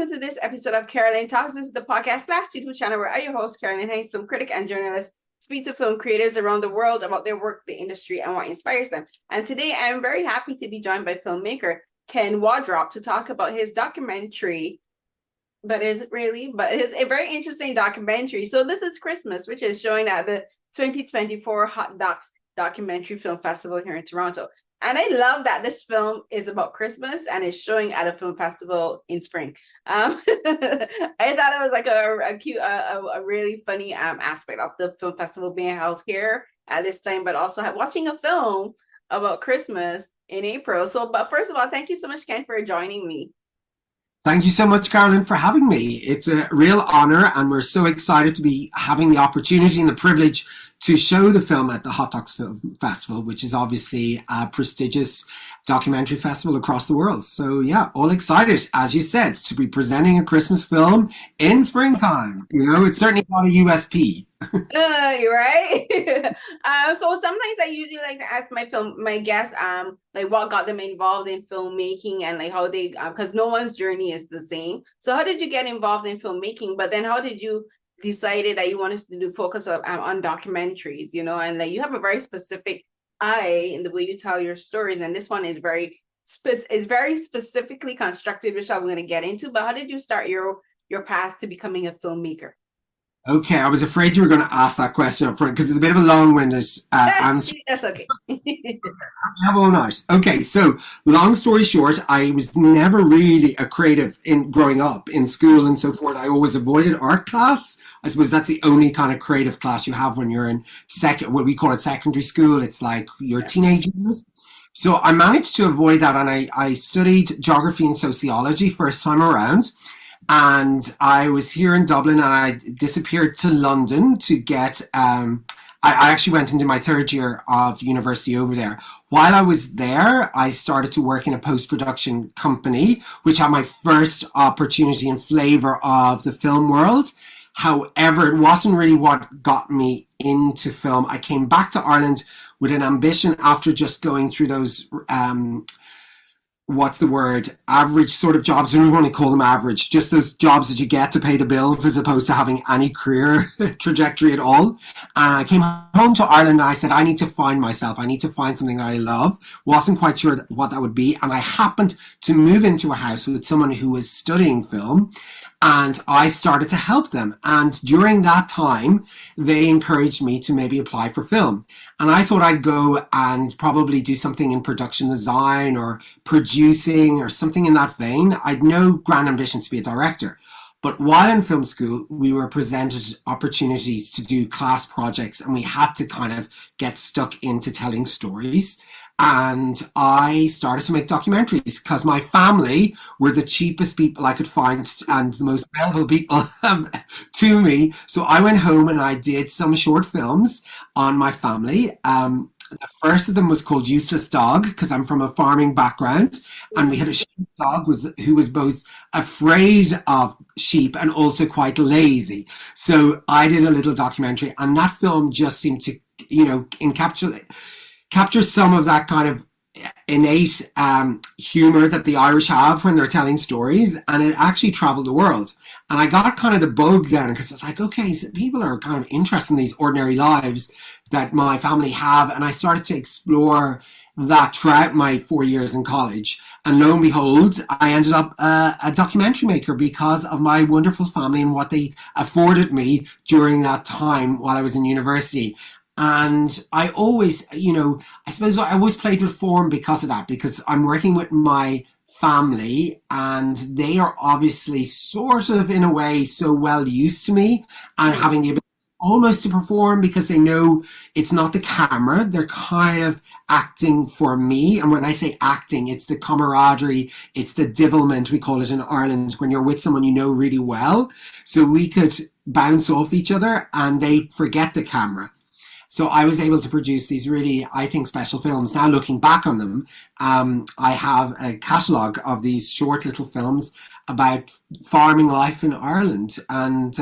welcome to this episode of Carolyn Talks. This is the podcast slash YouTube channel where I, your host, Carolyn Hayes, film critic and journalist, speak to film creators around the world about their work, the industry, and what inspires them. And today I'm very happy to be joined by filmmaker Ken Wardrop to talk about his documentary. But is it really? But it's a very interesting documentary. So this is Christmas, which is showing at the 2024 HotDocs Documentary Film Festival here in Toronto. And I love that this film is about Christmas and is showing at a film festival in spring. I thought it was like a cute, really funny aspect of the film festival being held here at this time, but also watching a film about Christmas in April. So, but first of all, thank you so much, Ken, for joining me. Thank you so much, Carolyn, for having me. It's a real honor, and we're so excited to be having the opportunity and the privilege to show the film at the HotDocs Film Festival, which is obviously a prestigious documentary festival across the world. So yeah, all excited, as you said, to be presenting a Christmas film in springtime. You know, it's certainly not a USP. You're right. So sometimes I usually like to ask my guests, like what got them involved in filmmaking and like how they, because no one's journey is the same. So how did you get involved in filmmaking? But then how did you decided that you wanted to focus on documentaries, you know, and like you have a very specific eye in the way you tell your stories, and this one is very specifically constructed, which I'm going to get into. But how did you start your path to becoming a filmmaker? Okay, I was afraid you were going to ask that question up front because it's a bit of a long-winded answer. That's okay. Have all night. Okay, so long story short, I was never really a creative in growing up in school and so forth. I always avoided art class. I suppose that's the only kind of creative class you have when you're in what we call it secondary school. It's like your teenage years. So I managed to avoid that, and I studied geography and sociology first time around. And I was here in Dublin, and I disappeared to London to get, I actually went into my third year of university over there. While I was there, I started to work in a post-production company, which had my first opportunity and flavor of the film world. However, it wasn't really what got me into film. I came back to Ireland with an ambition after just going through those, average sort of jobs. I don't want to call them average, just those jobs that you get to pay the bills as opposed to having any career trajectory at all. And I came home to Ireland and I said, I need to find myself. I need to find something that I love. Wasn't quite sure what that would be. And I happened to move into a house with someone who was studying film, and I started to help them. And during that time, they encouraged me to maybe apply for film. And I thought I'd go and probably do something in production design or producing or something in that vein. I'd no grand ambitions to be a director. But while in film school, we were presented opportunities to do class projects, and we had to kind of get stuck into telling stories. And I started to make documentaries because my family were the cheapest people I could find and the most valuable people to me. So I went home and I did some short films on my family. The first of them was called Useless Dog, because I'm from a farming background, and we had a sheepdog who was both afraid of sheep and also quite lazy. So I did a little documentary, and that film just seemed to, you know, capture some of that kind of innate humor that the Irish have when they're telling stories, and it actually traveled the world. And I got kind of the bug then, because it's like, okay, so people are kind of interested in these ordinary lives that my family have, and I started to explore that throughout my 4 years in college. And lo and behold, I ended up a documentary maker because of my wonderful family and what they afforded me during that time while I was in university. And I always, you know, I suppose I always played with form because of that, because I'm working with my family and they are obviously sort of in a way so well used to me and having the ability almost to perform because they know it's not the camera, they're kind of acting for me. And when I say acting, it's the camaraderie, it's the divilment, we call it in Ireland, when you're with someone you know really well. So we could bounce off each other and they forget the camera. So I was able to produce these really, I think, special films. Now looking back on them, I have a catalogue of these short little films about farming life in Ireland. And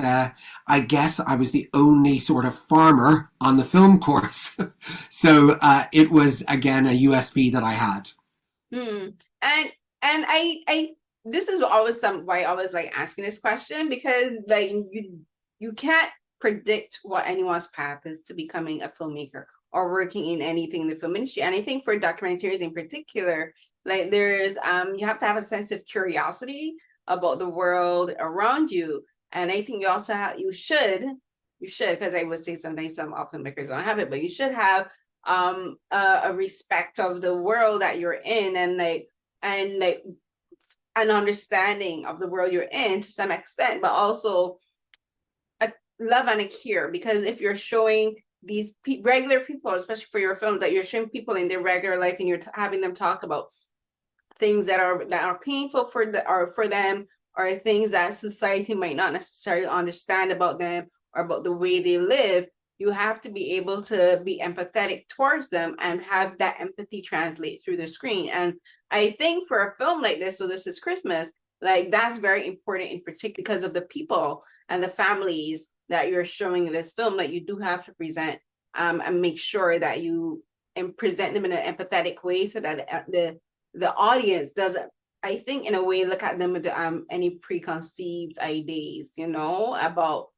I guess I was the only sort of farmer on the film course. So it was, again, a USP that I had. And I this is always why I always like asking this question, because like you can't predict what anyone's path is to becoming a filmmaker or working in anything in the film industry. And I think for documentaries in particular, like there's you have to have a sense of curiosity about the world around you. And I think you also have you should, because I would say sometimes some filmmakers don't have it, but you should have a respect of the world that you're in, and like an understanding of the world you're in to some extent, but also a love and a care. Because if you're showing these regular people, especially for your films, that you're showing people in their regular life and you're having them talk about things that are painful for them, or things that society might not necessarily understand about them or about the way they live, you have to be able to be empathetic towards them and have that empathy translate through the screen. And I think for a film like this, so this is Christmas, like that's very important in particular because of the people and the families that you're showing in this film. Like you do have to present and make sure that you and present them in an empathetic way, so that the audience doesn't, I think, in a way, look at them with any preconceived ideas, you know, about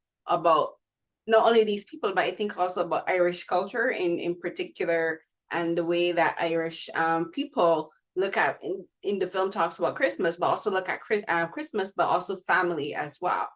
not only these people, but I think also about Irish culture in particular, and the way that Irish people look at in the film talks about Christmas, but also look at Christmas, but also family as well.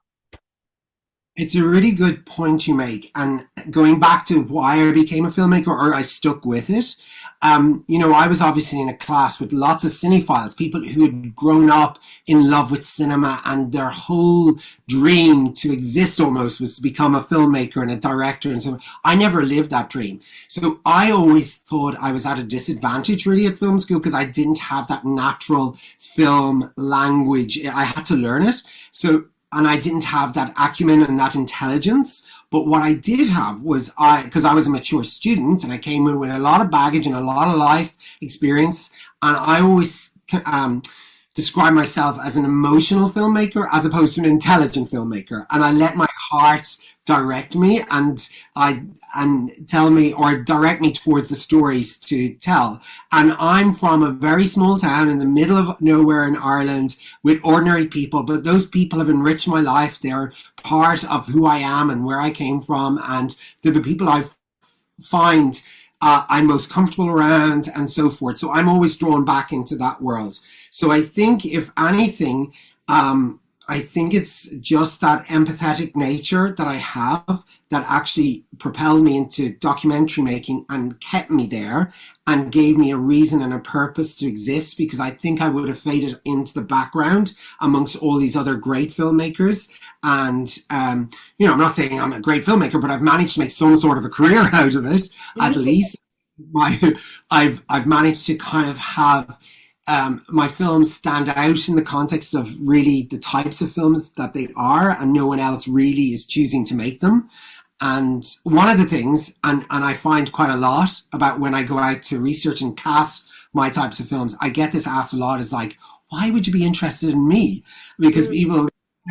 It's a really good point you make. And going back to why I became a filmmaker, or I stuck with it, I was obviously in a class with lots of cinephiles, people who had grown up in love with cinema, and their whole dream to exist almost was to become a filmmaker and a director. And so I never lived that dream. So I always thought I was at a disadvantage really at film school, because I didn't have that natural film language. I had to learn it. And I didn't have that acumen and that intelligence. But what I did have was because I was a mature student and I came in with a lot of baggage and a lot of life experience. And I always describe myself as an emotional filmmaker as opposed to an intelligent filmmaker. And I let my heart direct me and tell me, or direct me towards the stories to tell. And I'm from a very small town in the middle of nowhere in Ireland with ordinary people, but those people have enriched my life. They're part of who I am and where I came from, and they're the people I find I'm most comfortable around, and so forth. So I'm always drawn back into that world. So I think, if anything, I think it's just that empathetic nature that I have that actually propelled me into documentary making and kept me there and gave me a reason and a purpose to exist, because I think I would have faded into the background amongst all these other great filmmakers. And, I'm not saying I'm a great filmmaker, but I've managed to make some sort of a career out of it, at least. I've managed to kind of have my films stand out in the context of really the types of films that they are, and no one else really is choosing to make them. And one of the things, and I find quite a lot about when I go out to research and cast my types of films, I get this asked a lot, is like, why would you be interested in me? Because people,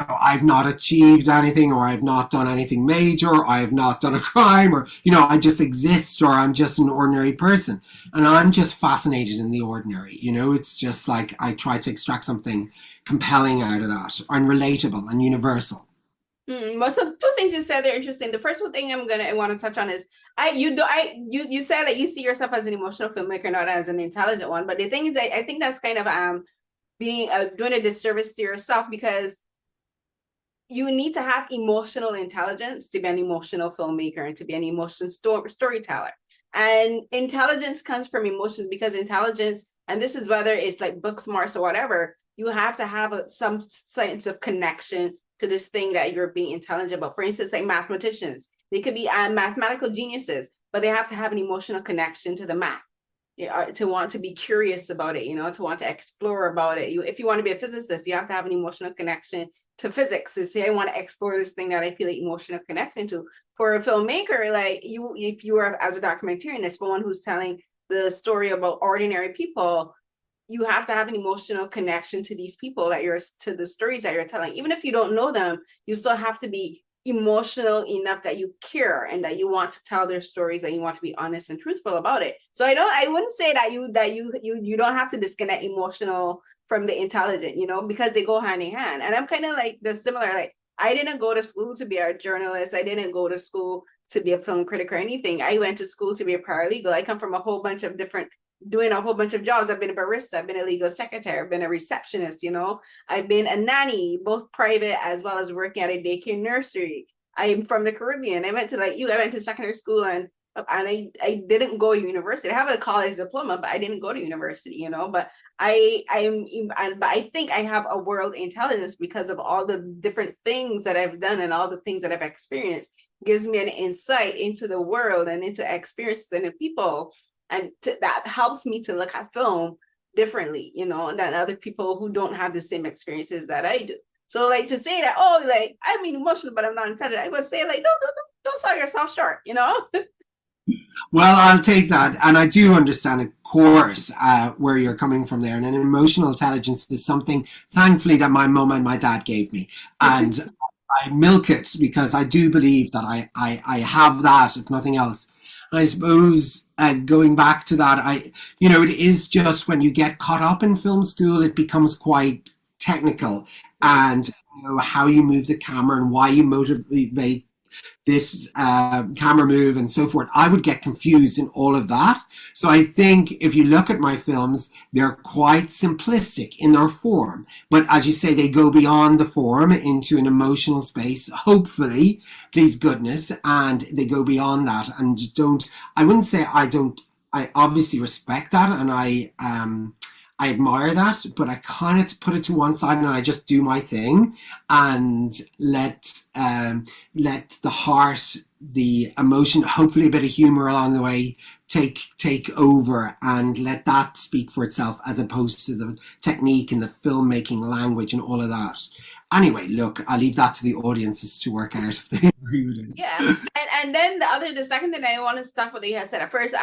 I've not achieved anything, or I've not done anything major, or I've not done a crime, or, I just exist, or I'm just an ordinary person. And I'm just fascinated in the ordinary. It's just like I try to extract something compelling out of that, and relatable and universal. Well, so two things you said, they're interesting. The first one thing I want to touch on is you said that you see yourself as an emotional filmmaker, not as an intelligent one. But the thing is, I think that's kind of being doing a disservice to yourself, because you need to have emotional intelligence to be an emotional filmmaker and to be an emotional storyteller. And intelligence comes from emotions, because intelligence, and this is whether it's like book smarts or whatever, you have to have some sense of connection to this thing that you're being intelligent about. For instance, like mathematicians, they could be mathematical geniuses, but they have to have an emotional connection to the math, to want to be curious about it, to want to explore about it. If you want to be a physicist, you have to have an emotional connection to physics, to say, I want to explore this thing that I feel like emotional connection to. For a filmmaker, like if you are, as a documentarian, as someone who's telling the story about ordinary people, you have to have an emotional connection to these people to the stories that you're telling. Even if you don't know them, you still have to be emotional enough that you care and that you want to tell their stories, and you want to be honest and truthful about it. So I wouldn't say that you don't have to disconnect emotional from the intelligent, you know, because they go hand in hand. And I'm kind of like the similar, like I didn't go to school to be a journalist. I didn't go to school to be a film critic or anything. I went to school to be a paralegal. I come from a whole bunch of different, doing a whole bunch of jobs. I've been a barista, I've been a legal secretary, I've been a receptionist, you know, I've been a nanny, both private as well as working at a daycare nursery. I'm from the Caribbean. I went to I went to secondary school and I didn't go to university. I have a college diploma, but I didn't go to university, you know, but I think I have a world intelligence because of all the different things that I've done and all the things that I've experienced. Gives me an insight into the world and into experiences and the people, and that helps me to look at film differently, you know, than other people who don't have the same experiences that I do. So like to say that, oh, like I'm emotional, but I'm not intelligent, I would say like, don't sell yourself short, you know. Well, I'll take that. And I do understand, of course, where you're coming from there. And an emotional intelligence is something, thankfully, that my mum and my dad gave me. And I milk it because I do believe that I have that, if nothing else. And I suppose going back to that, it is just when you get caught up in film school, it becomes quite technical. And how you move the camera and why you motivate this camera move and so forth, I would get confused in all of that. So I think if you look at my films, they're quite simplistic in their form. But as you say, they go beyond the form into an emotional space, hopefully, please goodness, and they go beyond that. And I obviously respect that, and I admire that, but I kind of put it to one side and I just do my thing and let the heart, the emotion, hopefully a bit of humor along the way take over and let that speak for itself as opposed to the technique and the filmmaking language and all of that. Anyway, look, I'll leave that to the audiences to work out if they agree with it. Yeah, and then the second thing I wanted to talk about that you had said at first,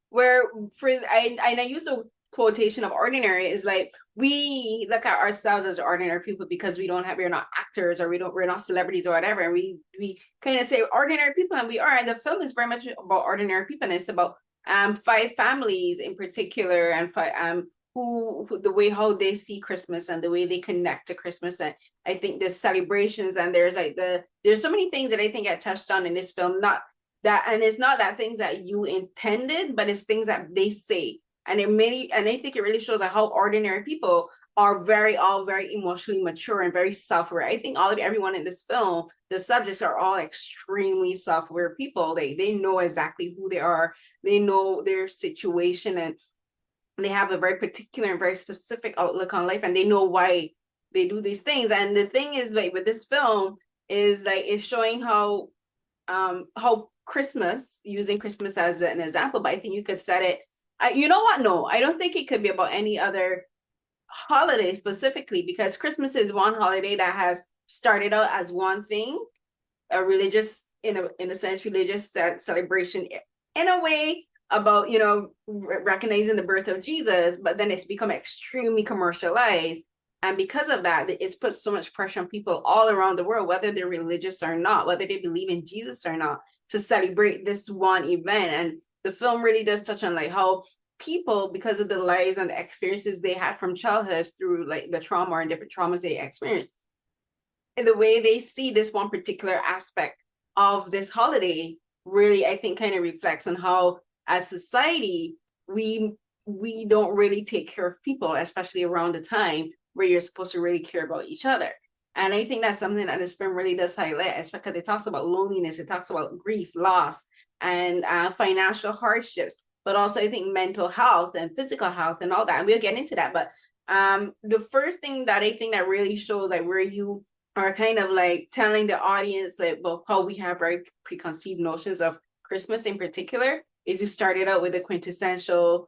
where I use the quotation of ordinary is like we look at ourselves as ordinary people because we're not actors or we're not celebrities or whatever, and we kind of say ordinary people, and we are, and the film is very much about ordinary people, and it's about 5 families in particular, and who the way how they see Christmas and the way they connect to Christmas. And I think there's celebrations, and there's so many things that I think I touched on in this film, not that, and it's not that things that you intended, but it's things that they say. And I think it really shows how ordinary people are all very emotionally mature and very self-aware. I think everyone in this film, the subjects are all extremely self-aware people. They know exactly who they are. They know their situation, and they have a very particular and very specific outlook on life, and they know why they do these things. And the thing is, like with this film, is like it's showing how Christmas, using Christmas as an example, but I think you could set it. You know what? No, I don't think it could be about any other holiday specifically, because Christmas is one holiday that has started out as one thing, a religious, in a sense, religious celebration in a way about, recognizing the birth of Jesus, but then it's become extremely commercialized. And because of that, it's put so much pressure on people all around the world, whether they're religious or not, whether they believe in Jesus or not, to celebrate this one event. And the film really does touch on like how people, because of the lives and the experiences they had from childhood through like the trauma and different traumas they experienced, and the way they see this one particular aspect of this holiday really, I think, kind of reflects on how as society we don't really take care of people, especially around the time where you're supposed to really care about each other. And I think that's something that this film really does highlight, especially because it talks about loneliness, it talks about grief, loss, and financial hardships, but also I think mental health and physical health and all that. And we'll get into that. But the first thing that I think that really shows like where you are kind of like telling the audience like about how we have very preconceived notions of Christmas in particular is you started out with a quintessential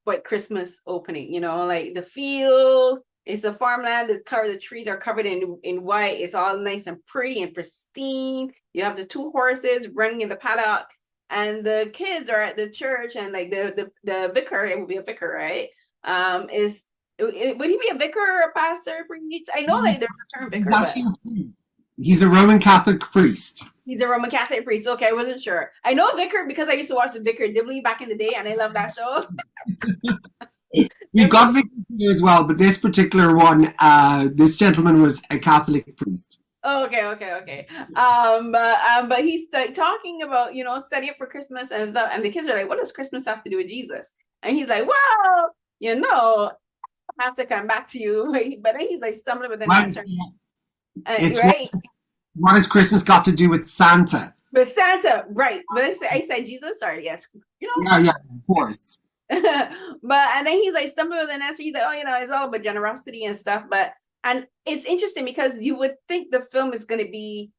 white Christmas opening, like the field. It's a farmland. The trees are covered in white. It's all nice and pretty and pristine. You have the 2 horses running in the paddock, and the kids are at the church, and like the vicar, it would be a vicar, right? Would he be a vicar or a pastor? I know like there's a term vicar, but he's a Roman Catholic priest. He's a Roman Catholic priest. Okay, I wasn't sure. I know a vicar because I used to watch the Vicar Dibley back in the day, and I love that show. We've got victims here as well, but this particular one, this gentleman was a Catholic priest. Oh, okay. But he's like talking about, setting up for Christmas and stuff, and the kids are like, "What does Christmas have to do with Jesus?" And he's like, "Well, I have to come back to you." But then he's like stumbling with an Right? answer, It's right? what has Christmas got to do with Santa? But Santa, right? But I said Jesus. Sorry, yes, Yeah, of course. and then he's like stumbling with an answer. He's like, "Oh, it's all about generosity and stuff." And it's interesting because you would think the film is going to be,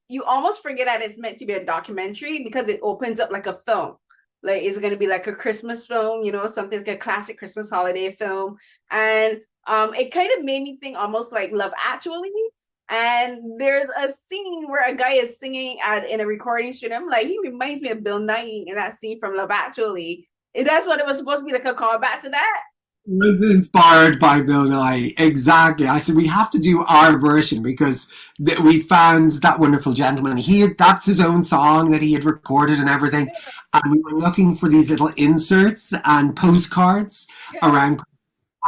you almost forget that it's meant to be a documentary because it opens up like a film. Like it's going to be like a Christmas film, something like a classic Christmas holiday film. And it kind of made me think almost like Love Actually. And there's a scene where a guy is singing in a recording studio. I'm like, he reminds me of Bill Nye in that scene from Love Actually. That's what it was supposed to be, like a callback to that. Was inspired by Bill Nye. Exactly. I said we have to do our version because we found that wonderful gentleman. That's his own song that he had recorded and everything. And we were looking for these little inserts and postcards around.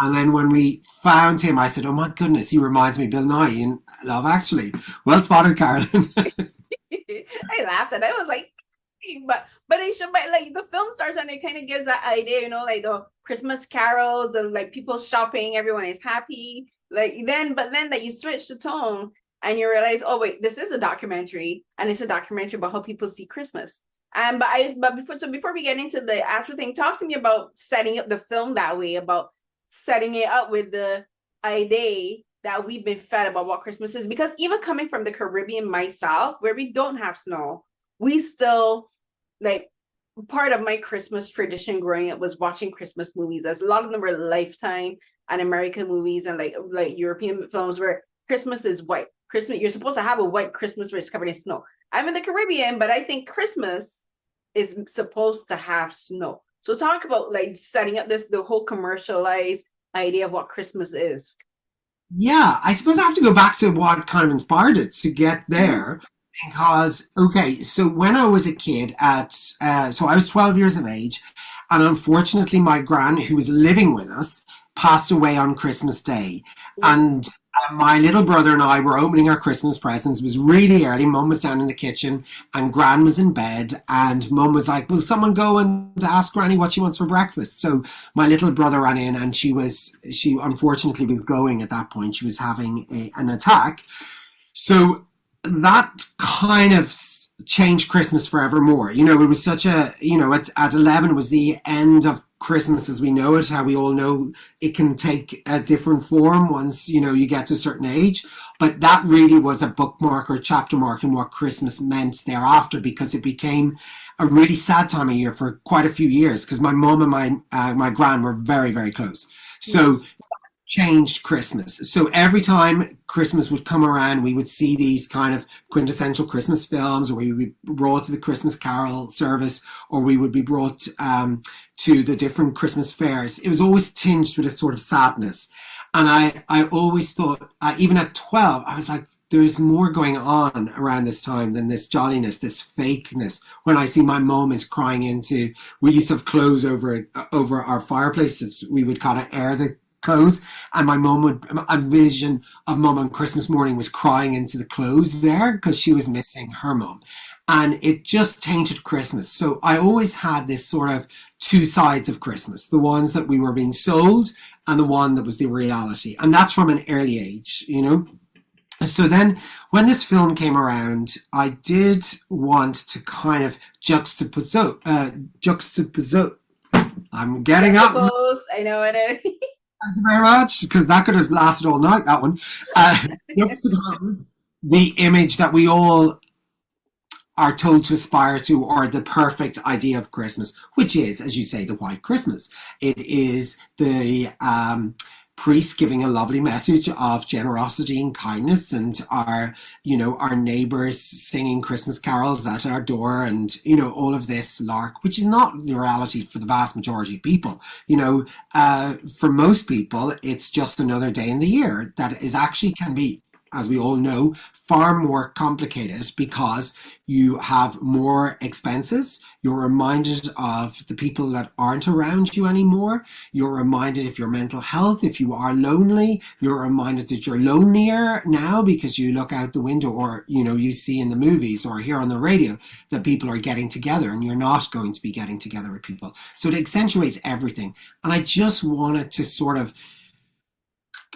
And then when we found him, I said, "Oh my goodness, he reminds me of Bill Nye in Love Actually." Well spotted, Carolyn. I laughed and I was like, but it should, but like the film starts and it kind of gives that idea, like the Christmas carols, the like people shopping, everyone is happy. But then that you switch the tone and you realize, oh wait, this is a documentary, and it's a documentary about how people see Christmas. Before we get into the actual thing, talk to me about setting up the film that way, about setting it up with the idea that we've been fed about what Christmas is. Because even coming from the Caribbean myself, where we don't have snow, we still, like, part of my Christmas tradition growing up was watching Christmas movies. As a lot of them were Lifetime and American movies and like European films where Christmas is white. Christmas, you're supposed to have a white Christmas where it's covered in snow. I'm in the Caribbean, but I think Christmas is supposed to have snow. So talk about like setting up the whole commercialized idea of what Christmas is. Yeah, I suppose I have to go back to what kind of inspired it to get there. Because, okay, so when I was a kid so I was 12 years of age, and unfortunately my gran, who was living with us, passed away on Christmas Day. And my little brother and I were opening our Christmas presents. It was really early. Mum was down in the kitchen and Gran was in bed. And Mum was like, "Will someone go and ask Granny what she wants for breakfast?" So my little brother ran in, and she unfortunately was going at that point. She was having an attack. So that kind of changed Christmas forevermore. It was such a, at 11 it was the end of Christmas as we know it. How we all know it can take a different form once, you get to a certain age. But that really was a bookmark or a chapter mark in what Christmas meant thereafter, because it became a really sad time of year for quite a few years, because my mum and my gran were very, very close. So changed Christmas. So every time Christmas would come around, we would see these kind of quintessential Christmas films, or we would be brought to the Christmas Carol service, or we would be brought to the different Christmas fairs. It was always tinged with a sort of sadness. And I always thought, even at 12, I was like, there's more going on around this time than this jolliness, this fakeness. When I see my mom is crying we used to have clothes over our fireplace that we would kind of air the clothes, and my mum would, a vision of mum on Christmas morning was crying into the clothes there because she was missing her mum, and it just tainted Christmas. So I always had this sort of two sides of Christmas, the ones that we were being sold and the one that was the reality, and that's from an early age. So then when this film came around, I did want to kind of juxtapose. I'm getting up. I know it is. Thank you very much, because that could have lasted all night, that one. Juxtapose the image that we all are told to aspire to, or the perfect idea of Christmas, which is, as you say, the white Christmas. It is the priest giving a lovely message of generosity and kindness, and our neighbors singing Christmas carols at our door, and all of this lark, which is not the reality for the vast majority of people. For most people, it's just another day in the year that is actually can be as we all know, far more complicated because you have more expenses. You're reminded of the people that aren't around you anymore. You're reminded of your mental health. If you are lonely, you're reminded that you're lonelier now because you look out the window, or, you know, you see in the movies or hear on the radio that people are getting together, and you're not going to be getting together with people. So it accentuates everything. And I just wanted to sort of,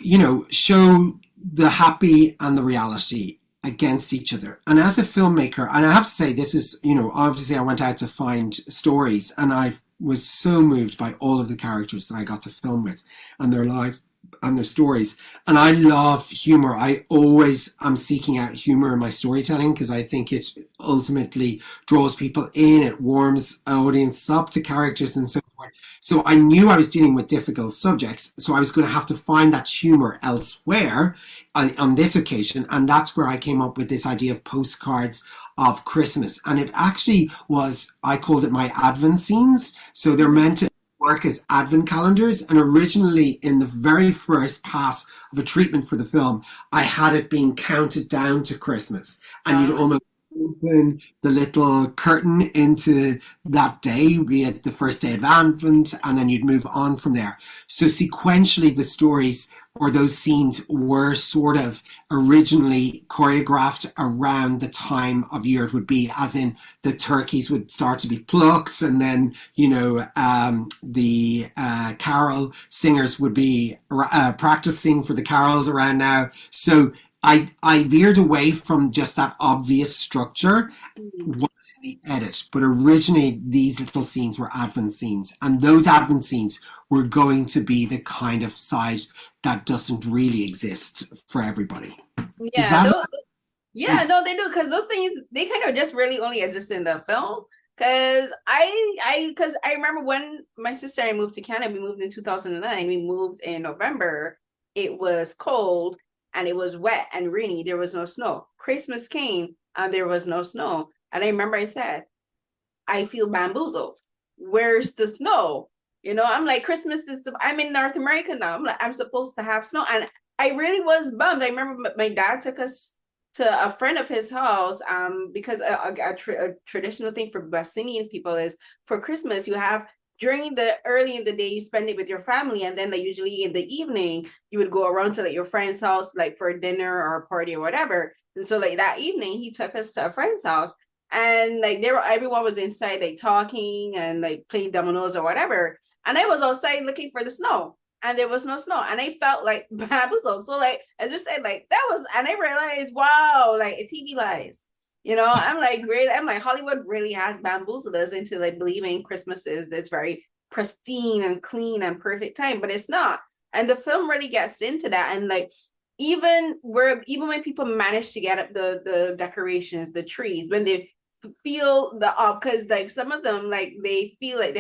you know, show the happy and the reality against each other. And as a filmmaker, and I have to say, this is, you know, obviously I went out to find stories, and I was so moved by all of the characters that I got to film with and their lives and their stories. And I love humor. I always am seeking out humor in my storytelling because I think it ultimately draws people in, it warms an audience up to characters and so forth. So I knew I was dealing with difficult subjects, so I was going to have to find that humor elsewhere on this occasion, and that's where I came up with this idea of postcards of Christmas. And it actually was, I called it my Advent scenes. So they're meant to work as Advent calendars. And originally, in the very first pass of a treatment for the film, I had it being counted down to Christmas, and you'd almost open the little curtain into that day, be it the first day of Advent, and then you'd move on from there. So sequentially, the stories or those scenes were sort of originally choreographed around the time of year it would be, as in the turkeys would start to be plucked, and then, you know, the carol singers would be practicing for the carols around now. So I veered away from just that obvious structure in the edit, but originally these little scenes were Advent scenes, and those Advent scenes were going to be the kind of side that doesn't really exist for everybody. Is Yeah, that? no, they do, because those things, they kind of just really only exist in the film. Because I remember when my sister and I moved to Canada, we moved in 2009. We moved in November. It was cold and it was wet and rainy. There was no snow. Christmas came and there was no snow. And I remember I said, I feel bamboozled. Where's the snow? You know, I'm like, Christmas is, I'm in North America now. I'm like, I'm supposed to have snow. And I really was bummed. I remember my dad took us to a friend of his house, because a traditional thing for West Indian people is for Christmas, you have, during the early in the day, you spend it with your family, and then like usually in the evening, you would go around to like your friend's house, like for dinner or a party or whatever. And so like that evening, he took us to a friend's house, and like everyone was inside, like talking and like playing dominoes or whatever. And I was outside looking for the snow, and there was no snow, and I felt like bamboozled. So like I just said, like that was, and I realized, wow, like TV lies. You know, I'm like, really, I'm like, Hollywood really has bamboozled us into like believing Christmas is this very pristine and clean and perfect time, but it's not. And the film really gets into that. And like, even when people manage to get up the decorations, the trees, when they feel the because like some of them, like they feel like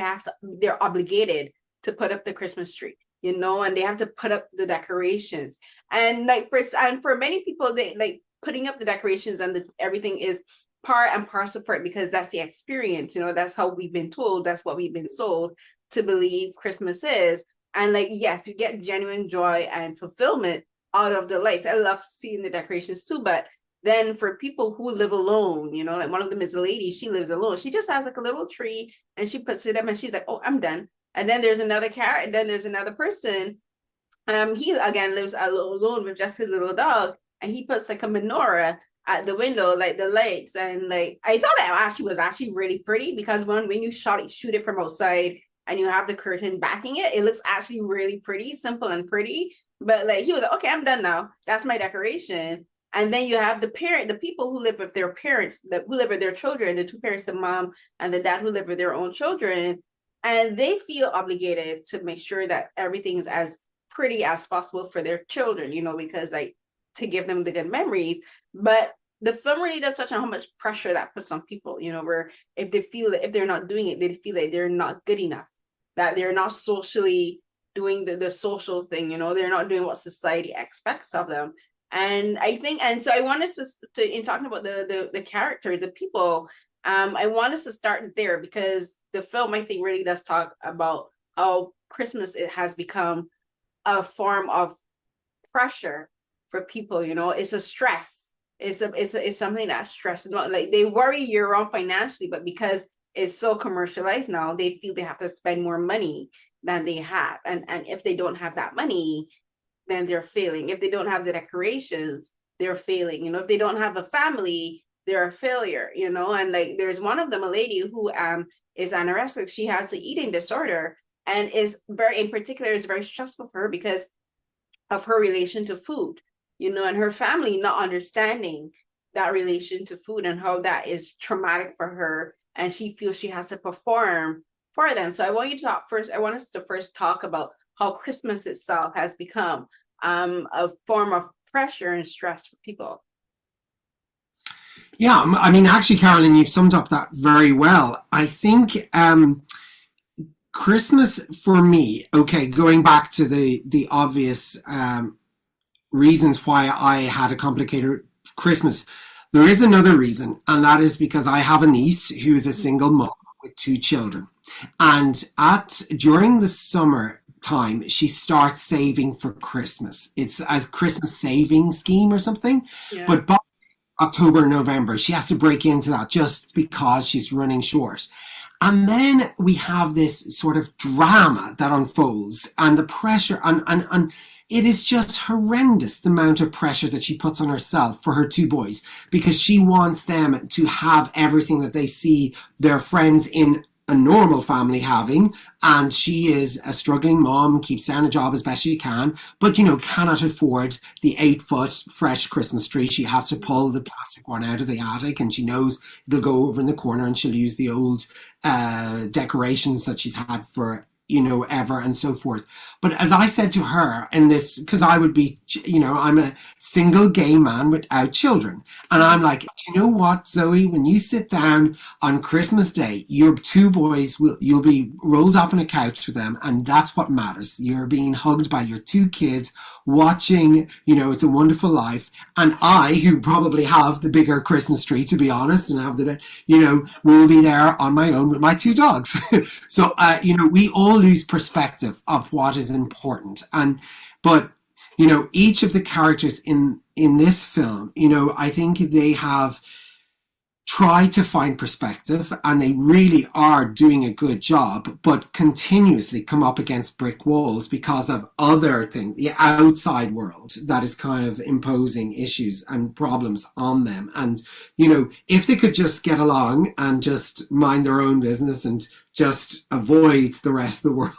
they're obligated to put up the Christmas tree, you know, and they have to put up the decorations. And like for many people, they like putting up the decorations and everything is part and parcel for it, because that's the experience, you know, that's how we've been told, that's what we've been sold to believe Christmas is. And like, yes, you get genuine joy and fulfillment out of the lights. I love seeing the decorations too, but then for people who live alone, you know, like one of them is a lady, she lives alone. She just has like a little tree and she puts it up and she's like, oh, I'm done. And then there's another cat, and then there's another person. He again lives alone with just his little dog, and he puts like a menorah at the window, like the lights. And like I thought it actually was actually really pretty, because when you shoot it from outside and you have the curtain backing it, it looks actually really pretty, simple and pretty. But like he was like, okay, I'm done now. That's my decoration. And then you have the people who live with their parents, who live with their children, the two parents, the mom and the dad who live with their own children. And they feel obligated to make sure that everything is as pretty as possible for their children, you know, because like to give them the good memories. But the film really does touch on how much pressure that puts on people, you know, where if they feel that if they're not doing it, they feel like they're not good enough, that they're not socially doing the social thing, you know, they're not doing what society expects of them. And I think, and so I wanted to in talking about the characters, the people, I want us to start there, because the film, I think, really does talk about how Christmas, it has become a form of pressure for people, you know, it's a stress. It's something that's stress. Not like they worry year round financially, but because it's so commercialized now, they feel they have to spend more money than they have. And if they don't have that money, then they're failing. If they don't have the decorations, they're failing. You know, if they don't have a family, they're a failure, you know. And like there's one of them, a lady who is anorexic. She has an eating disorder, and is very, in particular, is very stressful for her because of her relation to food, you know, and her family not understanding that relation to food and how that is traumatic for her, and she feels she has to perform for them. So I want you to talk first. I want us to first talk about how Christmas itself has become a form of pressure and stress for people. Yeah, I mean, actually, Carolyn, you've summed up that very well. I think Christmas for me, okay, going back to the obvious reasons why I had a complicated Christmas, there is another reason, and that is because I have a niece who is a single mom with 2 children, and during the summer time she starts saving for Christmas. It's a Christmas saving scheme or something, Yeah. but by October, November, she has to break into that just because she's running short. And then we have this sort of drama that unfolds, and the pressure, and it is just horrendous, the amount of pressure that she puts on herself for her 2 boys, because she wants them to have everything that they see their friends in a normal family having, and she is a struggling mom, keeps down a job as best she can, but you know, cannot afford the 8-foot fresh Christmas tree. She has to pull the plastic one out of the attic, and she knows it'll go over in the corner, and she'll use the old decorations that she's had for, you know, ever, and so forth. But as I said to her in this, because I would be, you know, I'm a single gay man without children, and I'm like, you know what, Zoe, when you sit down on Christmas Day, your 2 boys you'll be rolled up on a couch with them, and that's what matters. You're being hugged by your 2 kids, watching, you know, It's a Wonderful Life, and I, who probably have the bigger Christmas tree, to be honest, and have the, you know, will be there on my own with my 2 dogs. So, you know, we all lose perspective of what is important, but you know, each of the characters in this film, you know, I think they have tried to find perspective, and they really are doing a good job, but continuously come up against brick walls because of other things, the outside world that is kind of imposing issues and problems on them. And you know, if they could just get along and just mind their own business and just avoid the rest of the world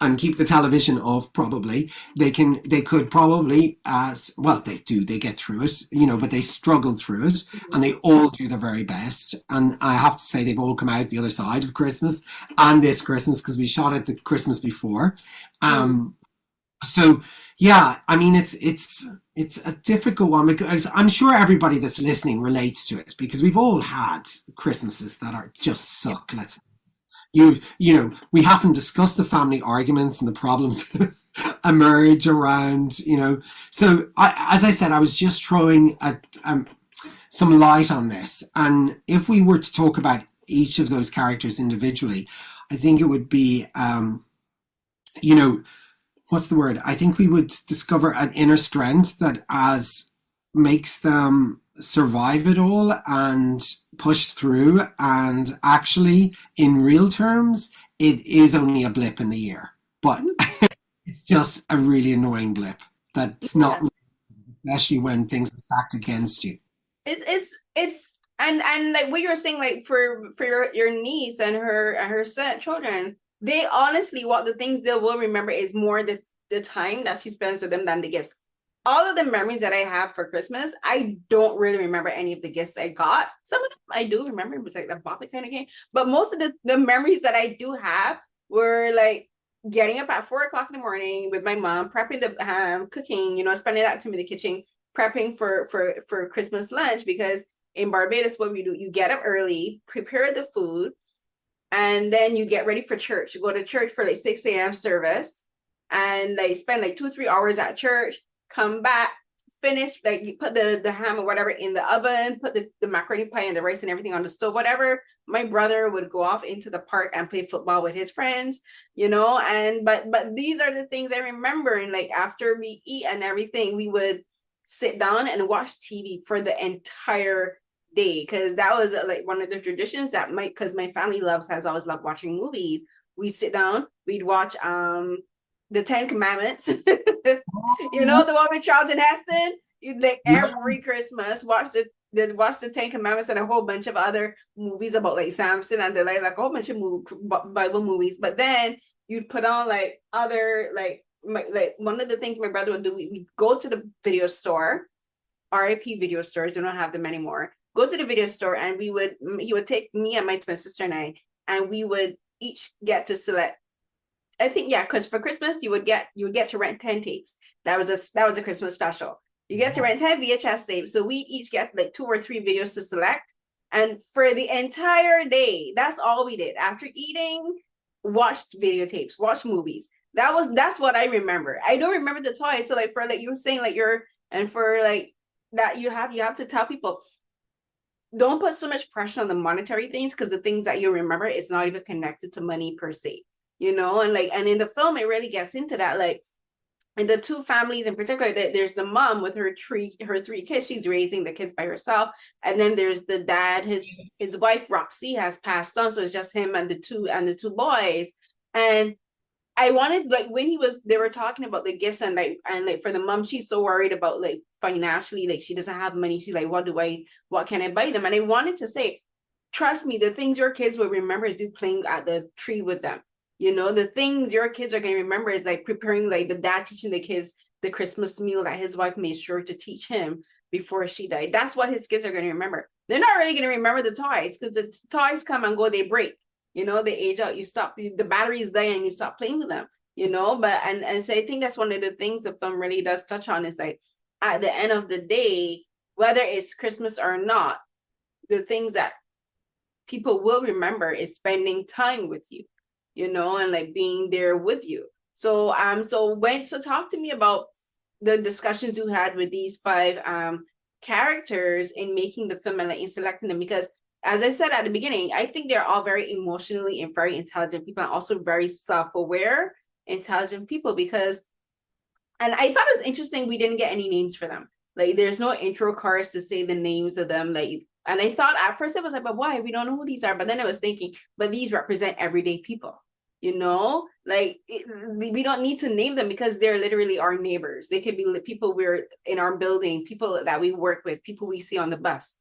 and keep the television off, probably they could probably, well, they get through it, you know, but they struggle through it, and they all do their very best. And I have to say, they've all come out the other side of Christmas and this Christmas, because we shot it the Christmas before. So yeah, I mean, it's a difficult one, because I'm sure everybody that's listening relates to it, because we've all had Christmases that are just suck. You know, we haven't discussed the family arguments and the problems that emerge around, you know. So as I said, I was just throwing some light on this, and if we were to talk about each of those characters individually, I think it would be, you know, what's the word? I think we would discover an inner strength that makes them survive it all and push through, and actually, in real terms, it is only a blip in the year, but it's just a really annoying blip that's not, especially when things are stacked against you. It's and like what you're saying, like for your niece and her children, they honestly, what the things they will remember is more the time that she spends with them than the gifts. All of the memories that I have for Christmas, I don't really remember any of the gifts I got. Some of them I do remember. It was like the Bobby kind of game. But most of the memories that I do have were like getting up at 4 o'clock in the morning with my mom, prepping the cooking, you know, spending that time in the kitchen, prepping for Christmas lunch. Because in Barbados, what we do, you get up early, prepare the food, and then you get ready for church. You go to church for like 6 a.m. service, and like spend like 2-3 hours at church, come back, finish, like you put the ham or whatever in the oven, put the macaroni pie and the rice and everything on the stove, whatever. My brother would go off into the park and play football with his friends, you know. And but these are the things I remember. And like after we eat and everything, we would sit down and watch TV for the entire day, because that was like one of the traditions that because my family has always loved watching movies. We sit down, we'd watch the Ten Commandments. You know, the one with Charlton Heston. You'd like every Christmas watch the Ten Commandments and a whole bunch of other movies about like Samson and the like a whole bunch of Bible movies. But then you'd put on like other like one of the things my brother would do, we'd go to the video store, RIP video stores, they don't have them anymore. Go to the video store and he would take me and my twin sister and we would each get to select. I think, yeah, because for Christmas you would get to rent 10 tapes. That was a Christmas special. You get to rent 10 VHS tapes. So we each get like 2 or 3 videos to select. And for the entire day, that's all we did. After eating, watched videotapes, watched movies. That's what I remember. I don't remember the toys. So like for like you were saying like for like that you have to tell people, don't put so much pressure on the monetary things, because the things that you remember is not even connected to money per se. You know, and in the film it really gets into that, like in the 2 families in particular, there's the mom with her 3 kids, she's raising the kids by herself, and then there's the dad, his wife Roxy has passed on, so it's just him and the two boys. And I wanted, like, when they were talking about the gifts and for the mom, she's so worried about like financially, like she doesn't have money, she's like, what can I buy them? And I wanted to say, trust me, the things your kids will remember is you playing at the tree with them. You know, the things your kids are going to remember is like preparing, like the dad teaching the kids the Christmas meal that his wife made sure to teach him before she died. That's what his kids are going to remember. They're not really going to remember the toys, because the toys come and go, they break. You know, they age out, you stop, the batteries die and you stop playing with them, you know. But and so I think that's one of the things the film really does touch on, is like at the end of the day, whether it's Christmas or not, the things that people will remember is spending time with you, you know, and like being there with you. So talk to me about the discussions you had with these 5 characters in making the film and like in selecting them, because as I said at the beginning, I think they're all very emotionally and very intelligent people, and also very self-aware, intelligent people. And I thought it was interesting we didn't get any names for them. Like there's no intro cards to say the names of them. Like, and I thought at first it was like, but why? We don't know who these are. But then I was thinking, but these represent everyday people, you know, like we don't need to name them because they're literally our neighbors. They could be people we're in our building, people that we work with, people we see on the bus.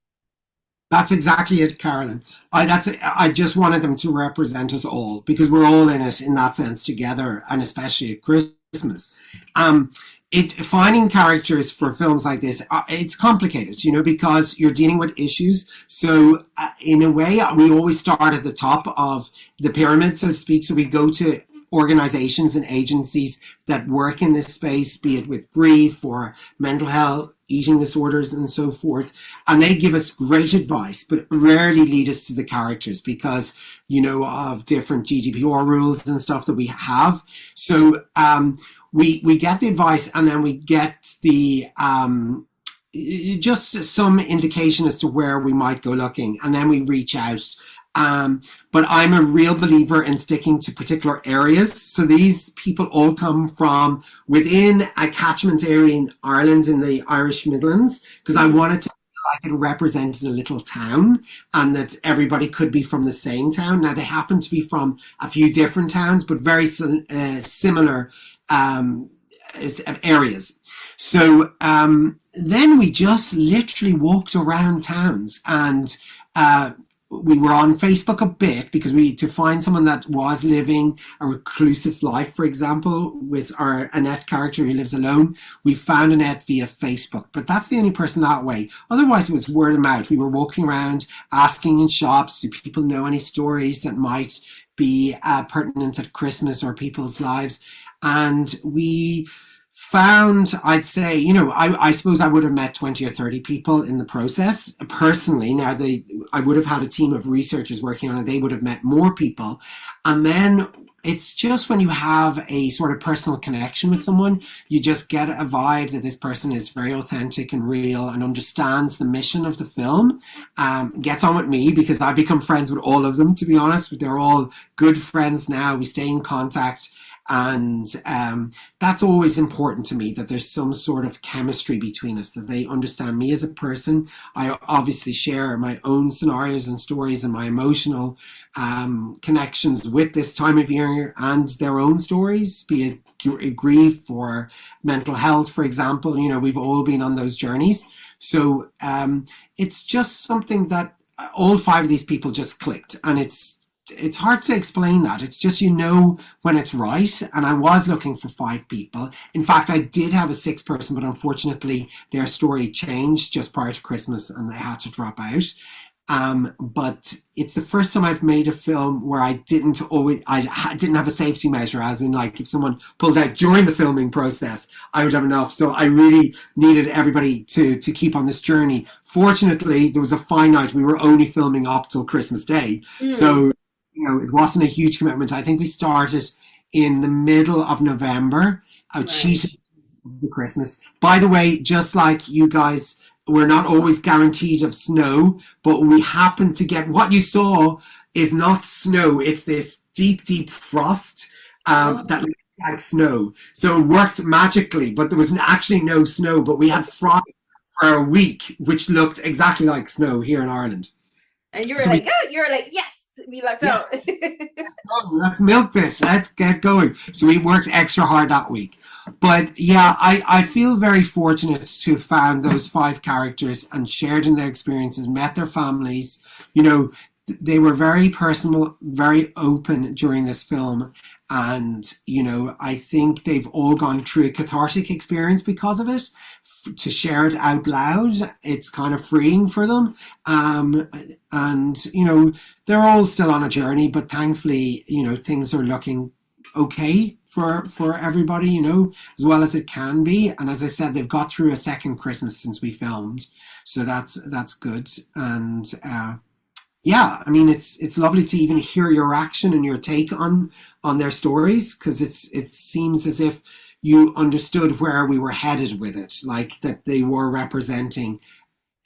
That's exactly it, Carolyn. I just wanted them to represent us all, because we're all in it in that sense together, and especially at Christmas. Finding characters for films like this, it's complicated, you know, because you're dealing with issues. So in a way, we always start at the top of the pyramid, so to speak. So we go to organizations and agencies that work in this space, be it with grief or mental health, eating disorders and so forth, and they give us great advice, but rarely lead us to the characters because, you know, of different GDPR rules and stuff that we have. So we get the advice, and then we get the just some indication as to where we might go looking, and then we reach out. But I'm a real believer in sticking to particular areas. So these people all come from within a catchment area in Ireland, in the Irish Midlands, because I wanted to feel like it represented a little town and that everybody could be from the same town. Now, they happen to be from a few different towns, but very similar areas. So then we just literally walked around towns, and we were on Facebook a bit because to find someone that was living a reclusive life, for example, with our Annette character who lives alone. We found Annette via Facebook, but that's the only person that way. Otherwise, it was word of mouth. We were walking around asking in shops, do people know any stories that might be pertinent at Christmas or people's lives? And we found, I'd say, you know, I suppose I would have met 20 or 30 people in the process personally. Now, I would have had a team of researchers working on it. They would have met more people. And then it's just when you have a sort of personal connection with someone, you just get a vibe that this person is very authentic and real and understands the mission of the film. Gets on with me because I've become friends with all of them, to be honest. They're all good friends now. We stay in contact. And that's always important to me, that there's some sort of chemistry between us, that they understand me as a person. I obviously share my own scenarios and stories and my emotional connections with this time of year and their own stories, be it grief or mental health, for example. You know, we've all been on those journeys. So it's just something that all five of these people just clicked, and it's hard to explain that. It's just, you know, when it's right. And I was looking for five people. In fact, I did have a sixth person, but unfortunately their story changed just prior to Christmas and they had to drop out. But it's the first time I've made a film where I didn't have a safety measure, as in, like, if someone pulled out during the filming process, I would have enough. So I really needed everybody to keep on this journey. Fortunately, there was a finite. We were only filming up till Christmas Day. So, you know, it wasn't a huge commitment. I think we started in the middle of November. I cheated the Christmas. By the way, just like you guys, we're not always guaranteed of snow, but we happen to get, what you saw is not snow. It's this deep, deep frost that looked like snow. So it worked magically, but there was actually no snow, but we had frost for a week, which looked exactly like snow here in Ireland. And you were like, yes, we lucked out. Oh, let's milk this. Let's get going. So we worked extra hard that week. But yeah, I feel very fortunate to have found those five characters and shared in their experiences, met their families. You know, they were very personal, very open during this film. And, you know, I think they've all gone through a cathartic experience because of it. To share it out loud, it's kind of freeing for them. And, you know, they're all still on a journey, but thankfully, you know, things are looking okay for everybody, you know, as well as it can be. And as I said, they've got through a second Christmas since we filmed. So that's good. And, yeah, I mean, it's lovely to even hear your reaction and your take on their stories, because it seems as if you understood where we were headed with it, like that they were representing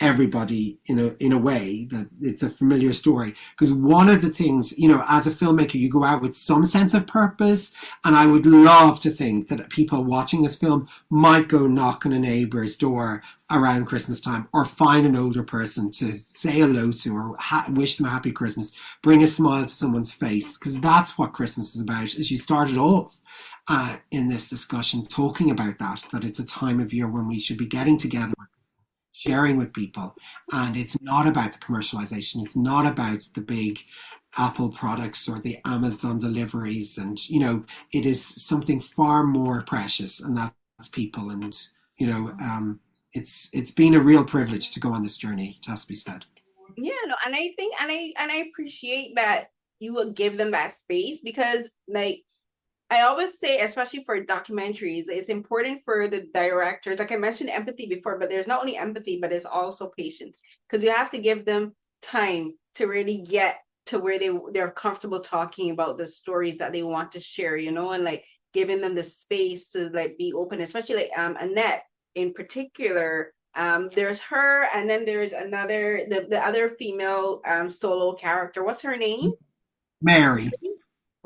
everybody in a way that it's a familiar story. Because one of the things, you know, as a filmmaker, you go out with some sense of purpose, and I would love to think that people watching this film might go knock on a neighbor's door around Christmas time, or find an older person to say hello to, or wish them a happy Christmas, bring a smile to someone's face, because that's what Christmas is about. As you started off in this discussion talking about that it's a time of year when we should be getting together, sharing with people. And it's not about the commercialization. It's not about the big Apple products or the Amazon deliveries. And, you know, it is something far more precious, and that's people. And, you know, it's been a real privilege to go on this journey, it has to be said. Yeah, no, and I think, and I appreciate that you would give them that space, because, like, I always say, especially for documentaries, it's important for the directors. Like I mentioned empathy before, but there's not only empathy, but it's also patience, because you have to give them time to really get to where they're comfortable talking about the stories that they want to share, you know, and like giving them the space to like be open, especially like Annette in particular. There's her, and then there's another, the other female solo character. What's her name? Mary.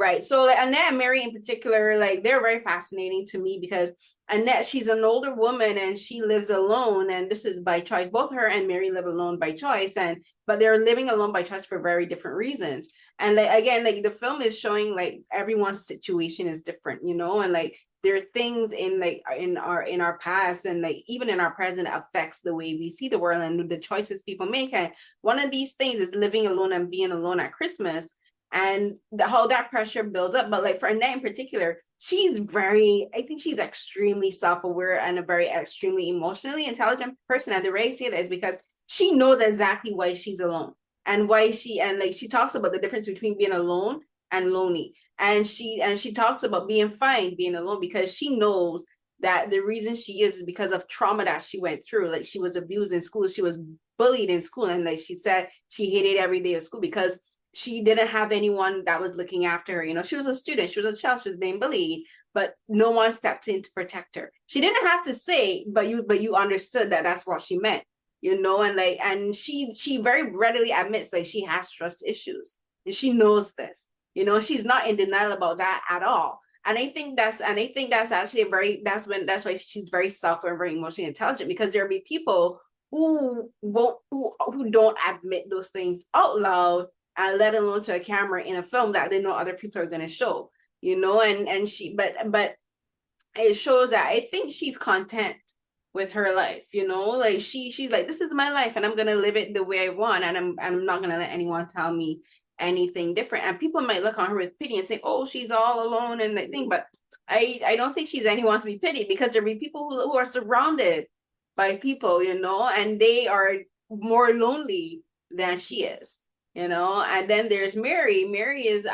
Right. So like Annette and Mary in particular, like they're very fascinating to me, because Annette, she's an older woman and she lives alone, and this is by choice. Both her and Mary live alone by choice, but they're living alone by choice for very different reasons. And like again, like the film is showing like everyone's situation is different, you know, and like there are things in like in our past and like even in our present affects the way we see the world and the choices people make. And one of these things is living alone and being alone at Christmas, and how that pressure builds up. But like for Annette in particular, I think she's extremely self-aware and a very extremely emotionally intelligent person. And the way I say that is because she knows exactly why she's alone, and why she talks about the difference between being alone and lonely. And she talks about being fine being alone, because she knows that the reason she is because of trauma that she went through. Like she was abused in school, she was bullied in school, and like she said she hated every day of school because she didn't have anyone that was looking after her. You know, she was a student, she was a child, she was being bullied, but no one stepped in to protect her. She didn't have to say, but you understood that that's what she meant, you know. And like, and she very readily admits like she has trust issues, and she knows this, you know. She's not in denial about that at all. And I think that's actually that's why she's very self and very emotionally intelligent, because there'll be people who don't admit those things out loud, and let alone to a camera in a film that they know other people are going to show, and she, but it shows that I think she's content with her life, like she's like, this is my life and I'm gonna live it the way I want, and I'm not gonna let anyone tell me anything different. And people might look on her with pity and say, oh, she's all alone and that thing, but I don't think she's anyone to be pitied, because there'll be people who are surrounded by people, and they are more lonely than she is. And then there's Mary. Mary is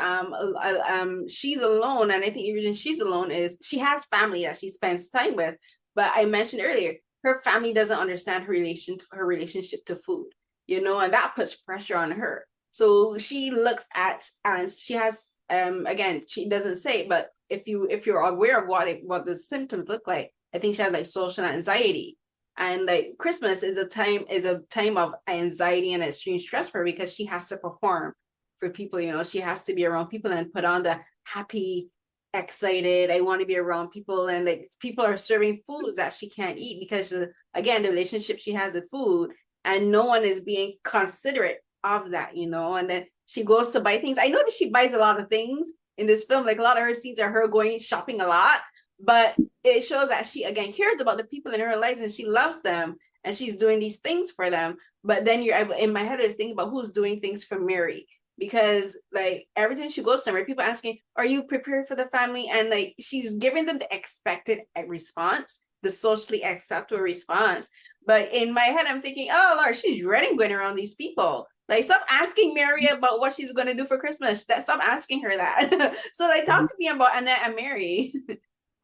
she's alone, and I think the reason she's alone is she has family that she spends time with, but I mentioned earlier, her family doesn't understand her relationship to food, and that puts pressure on her. So she looks at, and she has again, she doesn't say, but if you're aware of what the symptoms look like, I think she has like social anxiety. And like Christmas is a time of anxiety and extreme stress for her, because she has to perform for people. She has to be around people and put on the happy, excited, I want to be around people, and like people are serving foods that she can't eat because again, the relationship she has with food, and no one is being considerate of that. And then she goes to buy things. I know that she buys a lot of things in this film, like a lot of her scenes are her going shopping a lot, but it shows that she again cares about the people in her lives and she loves them and she's doing these things for them. But then in my head I was thinking about who's doing things for Mary, because like every time she goes somewhere, people asking, are you prepared for the family? And like she's giving them the expected response, the socially acceptable response. But in my head I'm thinking, oh Lord, she's dreading going around these people. Like, stop asking Mary about what she's going to do for Christmas. Stop asking her that. So like, talk to me about Annette and Mary.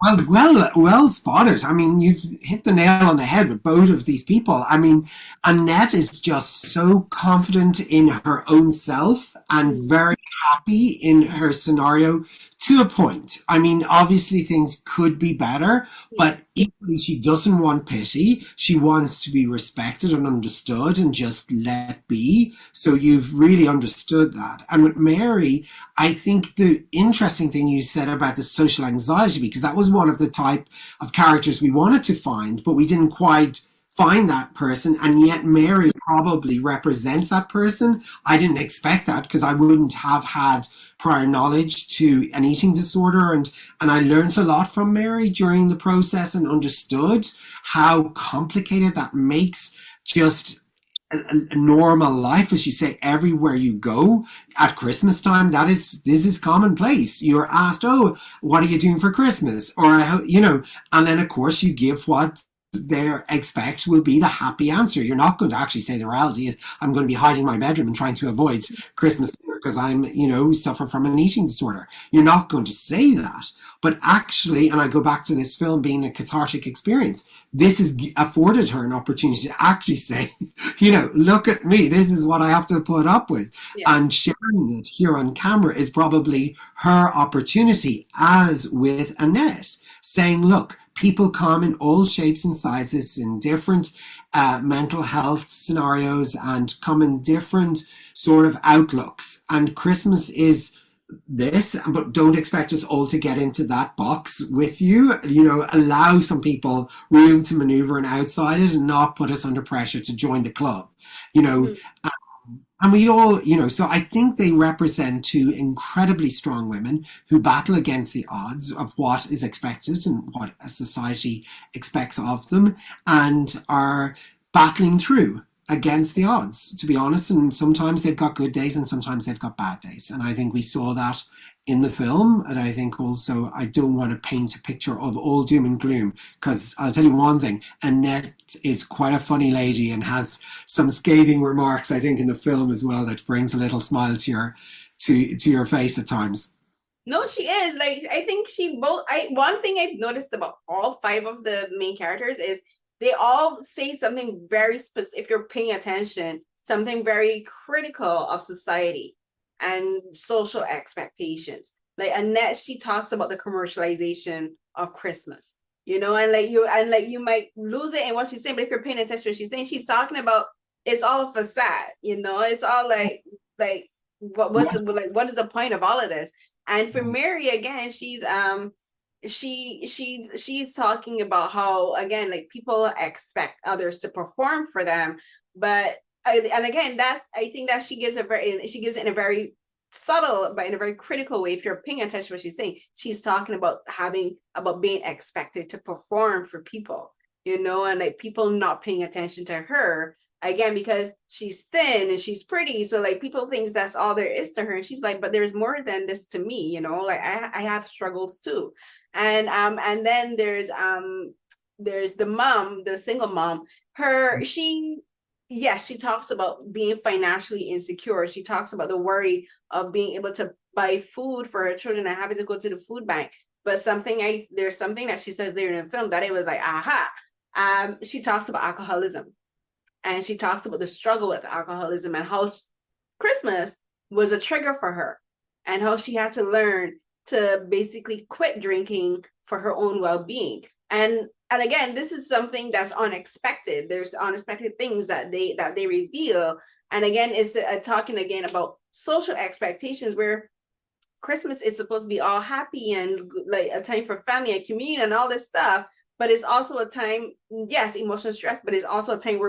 Well spotted. I mean, you've hit the nail on the head with both of these people. I mean, Annette is just so confident in her own self and very happy in her scenario to a point. I mean, obviously things could be better, but equally she doesn't want pity. She wants to be respected and understood and just let be. So you've really understood that. And with Mary, I think the interesting thing you said about the social anxiety, because that was one of the type of characters we wanted to find, but we didn't quite find that person, and yet Mary probably represents that person. I didn't expect that because I wouldn't have had prior knowledge to an eating disorder, and I learned a lot from Mary during the process and understood how complicated that makes just a normal life, as you say, everywhere you go at Christmas time. This is commonplace. You're asked, oh, what are you doing for Christmas? Or, and then of course you give what they expect will be the happy answer. You're not going to actually say the reality is, I'm going to be hiding in my bedroom and trying to avoid Christmas because I'm, suffer from an eating disorder. You're not going to say that. But actually, and I go back to this film being a cathartic experience, this has afforded her an opportunity to actually say, look at me, this is what I have to put up with. Yeah. And sharing it here on camera is probably her opportunity, as with Annette, saying, look, people come in all shapes and sizes, in different mental health scenarios, and come in different sort of outlooks. And Christmas is this, but don't expect us all to get into that box with you. Allow some people room to maneuver and outside it, and not put us under pressure to join the club. And we all, so I think they represent two incredibly strong women who battle against the odds of what is expected and what a society expects of them, and are battling through against the odds, to be honest. And sometimes they've got good days and sometimes they've got bad days. And I think we saw that in the film. And I think also, I don't want to paint a picture of all doom and gloom, because I'll tell you one thing, Annette is quite a funny lady and has some scathing remarks, I think, in the film as well, that brings a little smile to your face at times. No, she is. Like, I think one thing I've noticed about all 5 of the main characters is they all say something very specific, if you're paying attention, something very critical of society and social expectations. Like Annette, she talks about the commercialization of Christmas, and you might lose it in what she's saying, but if you're paying attention to what she's saying, she's talking about it's all a facade, it's all like what is the point of all of this? And for Mary, again, she's talking about how, again, like people expect others to perform for them, but and again, that's, I think that she gives it in a very subtle but in a very critical way. If you're paying attention to what she's saying, she's talking about being expected to perform for people, you know, and like people not paying attention to her, again, because she's thin and she's pretty, so like people think that's all there is to her, and she's like, but there's more than this to me, you know, like I have struggles too. And then there's the mom, the single mom. She talks about being financially insecure. She talks about the worry of being able to buy food for her children and having to go to the food bank. But there's something that she says there in the film that it was like, aha. She talks about alcoholism, and she talks about the struggle with alcoholism, and how Christmas was a trigger for her, and how she had to learn to basically quit drinking for her own well-being. And again, this is something that's unexpected. There's unexpected things that they reveal. And again, it's talking again about social expectations, where Christmas is supposed to be all happy and like a time for family and community and all this stuff, but it's also a time, yes, emotional stress, but it's also a time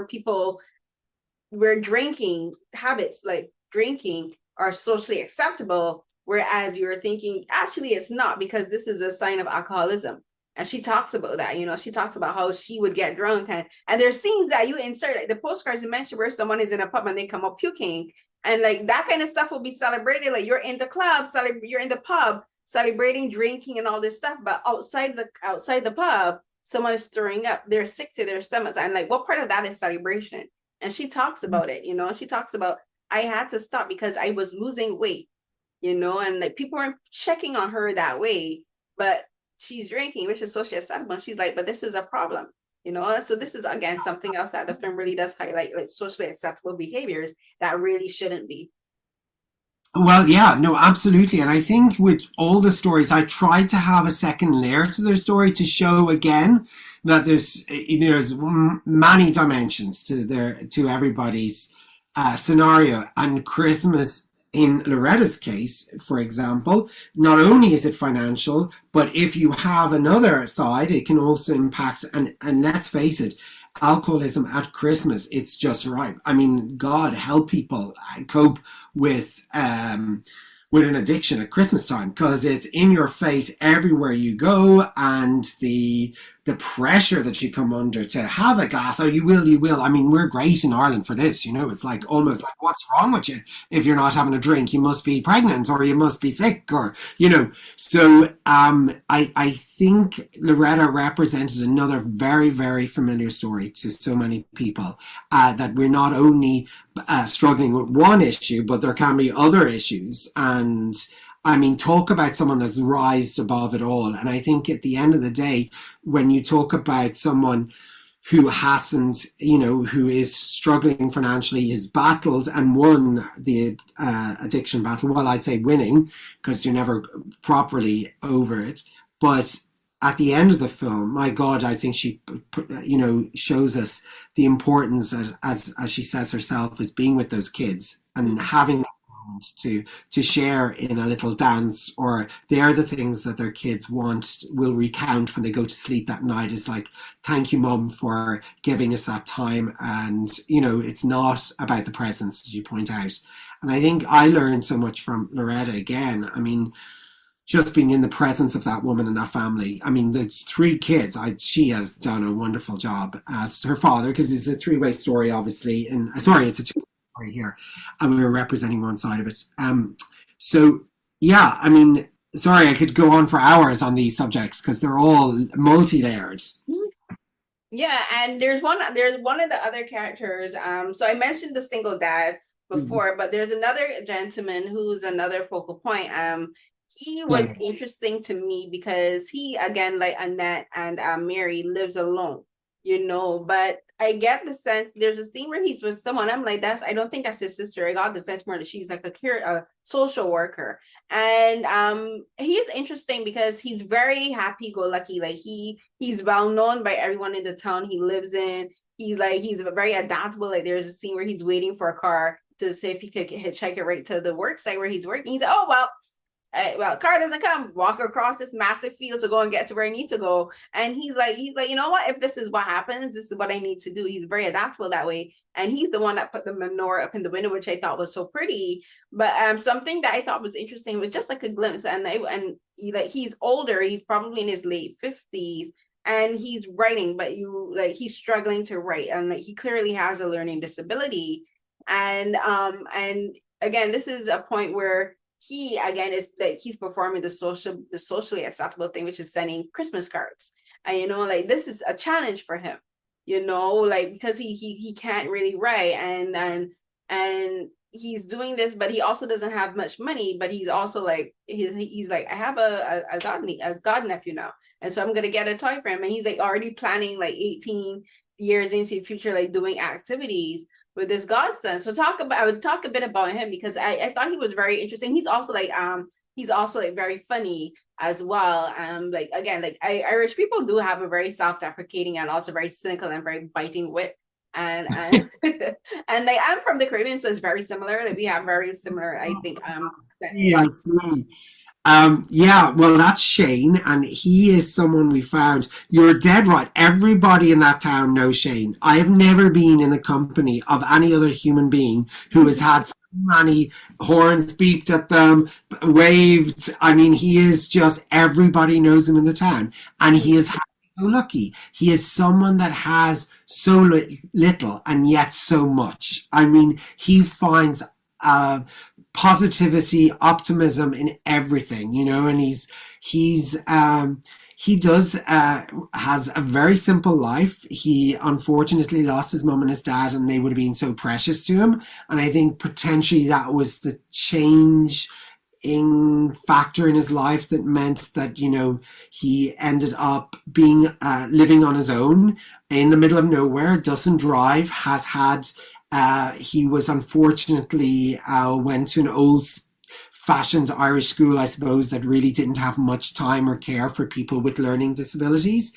where drinking habits like drinking are socially acceptable, whereas you're thinking actually it's not, because this is a sign of alcoholism. And she talks about that, you know, she talks about how she would get drunk, and there's scenes that you insert, like the postcards you mentioned, where someone is in a pub and they come up puking, and like that kind of stuff will be celebrated. Like you're in the club, you're in the pub celebrating drinking and all this stuff, but outside the pub, someone is stirring up. They're sick to their stomachs, and like what part of that is celebration? And she talks about it, you know, she talks about, I had to stop because I was losing weight, you know, and like people weren't checking on her that way, but she's drinking, which is socially acceptable. She's like, but this is a problem, you know. So this is again something else that the film really does highlight, like socially acceptable behaviors that really shouldn't be. Well, yeah, no, absolutely. And I think with all the stories, I try to have a second layer to their story to show again that there's many dimensions to everybody's scenario. And Christmas, in Loretta's case, for example, not only is it financial, but if you have another side, it can also impact. And let's face it, alcoholism at Christmas, it's just right. I mean, God help people cope with an addiction at Christmas time, because it's in your face everywhere you go, and the pressure that you come under to have a glass. Oh, you will. I mean, we're great in Ireland for this, you know. It's like almost like, what's wrong with you if you're not having a drink? You must be pregnant, or you must be sick, or you know. So I think Loretta represented another very, very familiar story to so many people, that we're not only struggling with one issue, but there can be other issues. And I mean, talk about someone that's rised above it all. And I think at the end of the day, when you talk about someone who hasn't, you know, who is struggling financially, has battled and won the addiction battle, well, I'd say winning, because you're never properly over it. But at the end of the film, my God, I think she, you know, shows us the importance, as she says herself, is being with those kids and having to share in a little dance, or they're the things that their kids will recount when they go to sleep that night. Is like, thank you, Mum, for giving us that time. And you know, it's not about the presents, as you point out. And I think I learned so much from Loretta again. I mean, just being in the presence of that woman and that family. I mean, the three kids, she has done a wonderful job as her father, because it's a three-way story, obviously. And sorry, it's a two-way story here, and we were representing one side of it. So yeah, I mean, sorry, I could go on for hours on these subjects because they're all multi-layered. Yeah, and there's one of the other characters. So I mentioned the single dad before, but there's another gentleman who's another focal point. He was interesting to me because he, again, like Annette and Mary, lives alone, you know, but I get the sense there's a scene where he's with someone. I'm like, I don't think that's his sister. I got the sense more that she's like a social worker. And he's interesting because he's very happy-go-lucky. Like he's well known by everyone in the town he lives in. He's very adaptable. Like there's a scene where he's waiting for a car to see if he could hitchhike it right to the work site where he's working. He's like, oh, well, well, car doesn't come. Walk across this massive field to go and get to where I need to go. And he's like, you know what? If this is what happens, this is what I need to do. He's very adaptable that way. And he's the one that put the menorah up in the window, which I thought was so pretty. But something that I thought was interesting was just like a glimpse. And he's older. He's probably in his late 50s, and he's writing, but he's struggling to write, and like he clearly has a learning disability. And again, this is a point where he again is that he's performing the socially acceptable thing, which is sending Christmas cards. And like this is a challenge for him, like because he can't really write, and he's doing this, but he also doesn't have much money. But he's also like he's like, I have a god nephew now, and so I'm gonna get a toy for him. And he's like already planning like 18 years into the future, like doing activities with this godson. So I would talk a bit about him, because I thought he was very interesting. He's also like very funny as well. Like again, like Irish people do have a very self-deprecating and also very cynical and very biting wit. And and like I'm from the Caribbean, so it's very similar. Like we have very similar, I think. Yeah, I see. Yeah, well, that's Shane, and he is someone we found. You're dead right. Everybody in that town knows Shane. I have never been in the company of any other human being who has had so many horns beeped at them, waved. I mean, he is just, everybody knows him in the town, and he is so lucky. He is someone that has so little and yet so much. I mean, he finds positivity, optimism in everything, and he does has a very simple life. He unfortunately lost his mum and his dad, and they would have been so precious to him. And I think potentially that was the change in factor in his life that meant that he ended up being living on his own in the middle of nowhere, doesn't drive, has had he was unfortunately went to an old-fashioned Irish school, I suppose, that really didn't have much time or care for people with learning disabilities,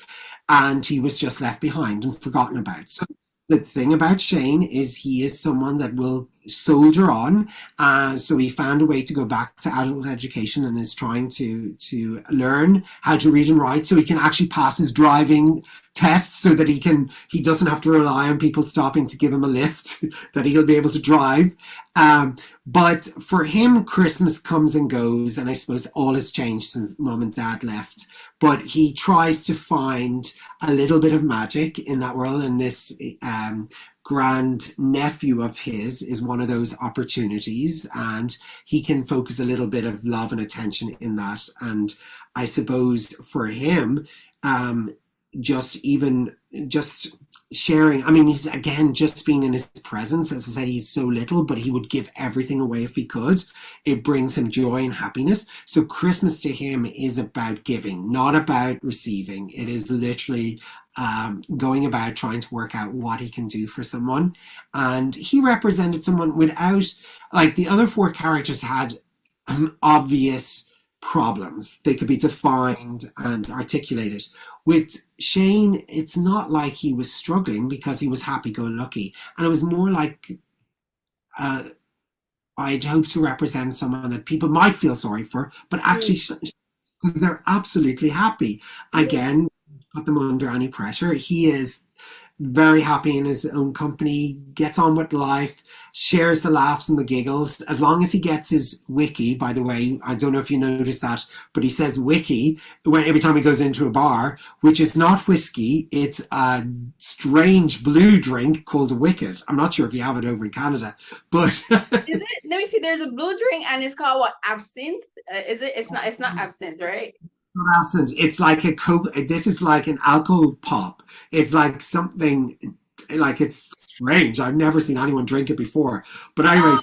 and he was just left behind and forgotten about. So the thing about Shane is he is someone that will soldier on. So he found a way to go back to adult education and is trying to learn how to read and write so he can actually pass his driving tests, so that he doesn't have to rely on people stopping to give him a lift, that he'll be able to drive. But for him, Christmas comes and goes, and I suppose all has changed since mom and dad left. But he tries to find a little bit of magic in that world, and this grand nephew of his is one of those opportunities, and he can focus a little bit of love and attention in that. And I suppose for him, just sharing, I mean, he's again just being in his presence. As I said, he's so little, but he would give everything away if he could. It brings him joy and happiness. So Christmas to him is about giving, not about receiving. It is literally going about trying to work out what he can do for someone. And he represented someone without, like the other four characters had obvious problems. They could be defined and articulated. With Shane, it's not like he was struggling because he was happy-go-lucky. And it was more like I'd hope to represent someone that people might feel sorry for, but actually because they're absolutely happy. Again, put them under any pressure. He is very happy in his own company, gets on with life, shares the laughs and the giggles. As long as he gets his wiki, by the way, I don't know if you noticed that, but he says wiki every time he goes into a bar, which is not whiskey. It's a strange blue drink called a Wicked. I'm not sure if you have it over in Canada, but is it? Let me see. There's a blue drink, and it's called what? Absinthe? Is it? It's not. It's not absinthe, right? Absinthe. It's like a Coke. This is like an alcohol pop. It's like something, like it's strange. I've never seen anyone drink it before. But anyway,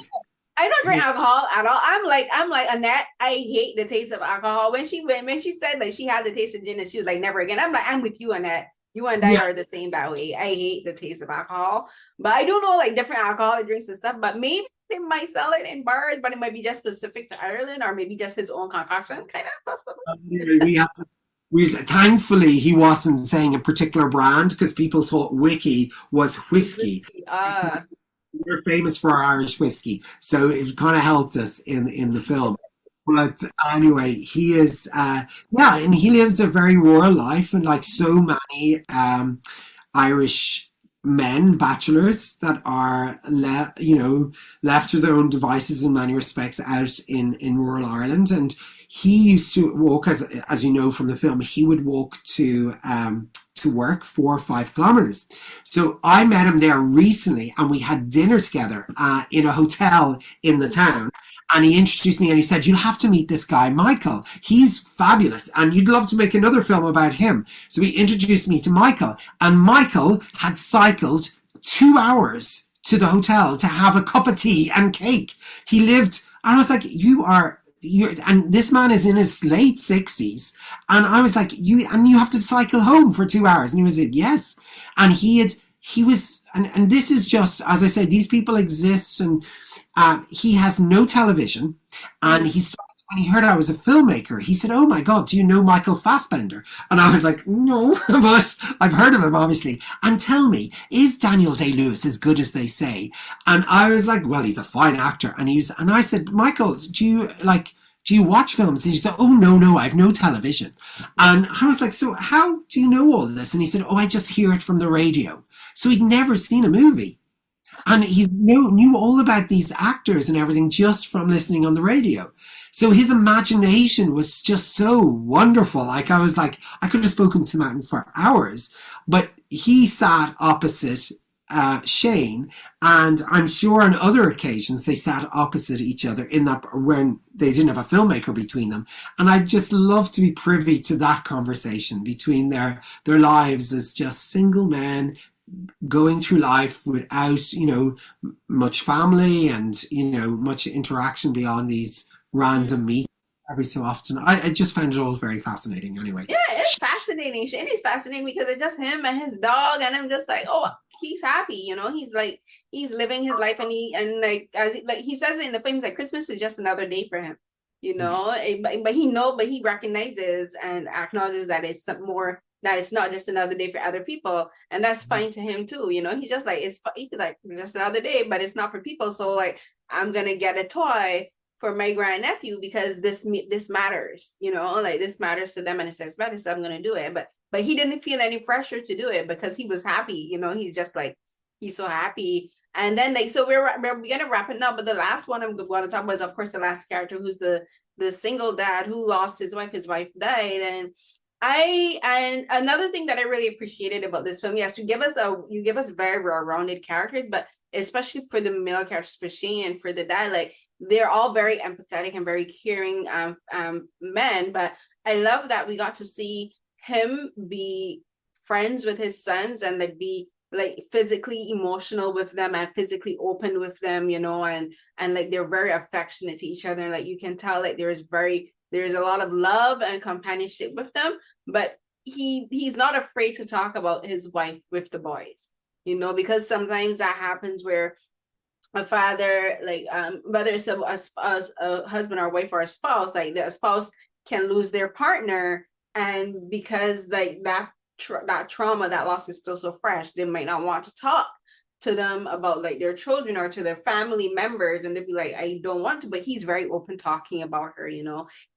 I don't drink alcohol at all. I'm like Annette. I hate the taste of alcohol. When she said like she had the taste of gin, and she was like never again. I'm like, I'm with you, Annette. You and I are the same that way. I hate the taste of alcohol, but I don't know like different alcoholic drinks and stuff. But maybe they might sell it in bars, but it might be just specific to Ireland, or maybe just his own concoction, kind of. Thankfully he wasn't saying a particular brand, because people thought Wiki was whiskey. We're famous for our Irish whiskey, so it kind of helped us in the film. But anyway, he is, yeah, and he lives a very rural life, and like so many Irish men, bachelors that are left to their own devices in many respects out in rural Ireland. And he used to walk, as you know from the film, he would walk to work 4 or 5 kilometers. So I met him there recently, and we had dinner together in a hotel in the town. And he introduced me and he said, "You'll have to meet this guy, Michael. He's fabulous and you'd love to make another film about him." So he introduced me to Michael, and Michael had cycled 2 hours to the hotel to have a cup of tea and cake. He lived, and I was like, and this man is in his late 60s. And I was like, you have to cycle home for 2 hours. And he was like, yes. And and this is just, as I said, these people exist, and he has no television, and he started, when he heard I was a filmmaker, he said, "Oh my God, do you know Michael Fassbender?" And I was like, "No," but I've heard of him, obviously. "And tell me, is Daniel Day-Lewis as good as they say?" And I was like, "Well, he's a fine actor." And I said, "Michael, do you watch films?" And he said, "Oh, no, I have no television." And I was like, "So how do you know all this?" And he said, "Oh, I just hear it from the radio." So he'd never seen a movie. And he knew all about these actors and everything just from listening on the radio. So his imagination was just so wonderful. Like, I was like, I could have spoken to Martin for hours, but he sat opposite Shane, and I'm sure on other occasions they sat opposite each other in that, when they didn't have a filmmaker between them. And I'd just love to be privy to that conversation between their lives as just single men going through life without, much family and, much interaction beyond these random meets every so often. I just found it all very fascinating anyway. Yeah, it's fascinating. Shane is fascinating because it's just him and his dog, and I'm just like, oh, he's happy, he's like, he's living his life, and he says it in the film, he's like, Christmas is just another day for him, Yes. but he recognizes and acknowledges that it's more, that it's not just another day for other people, and that's fine to him too. He's just like, he's like, just another day, but it's not for people. So like, I'm gonna get a toy for my grandnephew because this matters, like this matters to them, and it says matters, so I'm gonna do it. But he didn't feel any pressure to do it because he was happy. He's just like, he's so happy. And then like, so we're gonna wrap it up. But the last one I'm going to talk about is, of course, the last character, who's the single dad who lost his wife. His wife died, and another thing that I really appreciated about this film, yes, you give us very well-rounded characters, but especially for the male characters, for Shane and for the dad, like, they're all very empathetic and very caring men. But I love that we got to see him be friends with his sons, and like be like physically emotional with them and physically open with them, and like they're very affectionate to each other. And like, you can tell like there's a lot of love and companionship with them, but he's not afraid to talk about his wife with the boys, because sometimes that happens where a father, like, whether it's a husband or a wife or a spouse, like the spouse can lose their partner, and because like that trauma, that loss is still so fresh, they might not want to talk to them about like their children or to their family members, and they'd be like, I don't want to. But he's very open talking about her.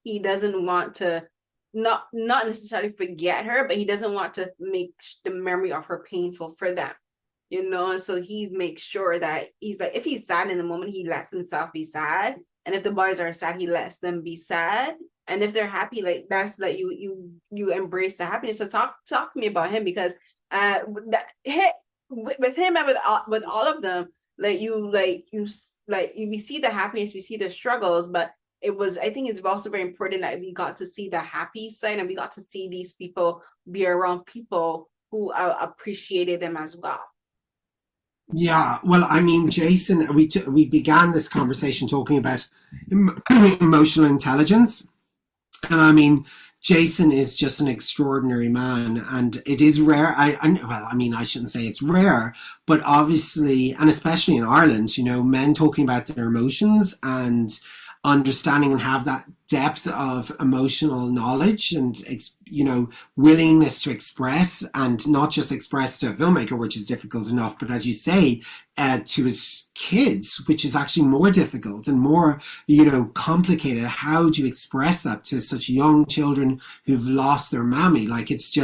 He doesn't want to not necessarily forget her, but he doesn't want to make the memory of her painful for them. So he makes sure that he's like, if he's sad in the moment, he lets himself be sad, and if the boys are sad, he lets them be sad, and if they're happy, like, that's like, you embrace the happiness. So talk to me about him, because with him and with all of them, we see the happiness, we see the struggles, but I think it's also very important that we got to see the happy side, and we got to see these people be around people who appreciated them as well. Yeah, well, I mean, Jason, we began this conversation talking about emotional intelligence, and I mean, Jason is just an extraordinary man, and it is rare. I shouldn't say it's rare, but obviously, and especially in Ireland, men talking about their emotions and understanding and have that depth of emotional knowledge and, you know, willingness to express, and not just express to a filmmaker, which is difficult enough, but as you say, to his kids, which is actually more difficult and more, you know, complicated. How do you express that to such young children who've lost their mammy? Like, it's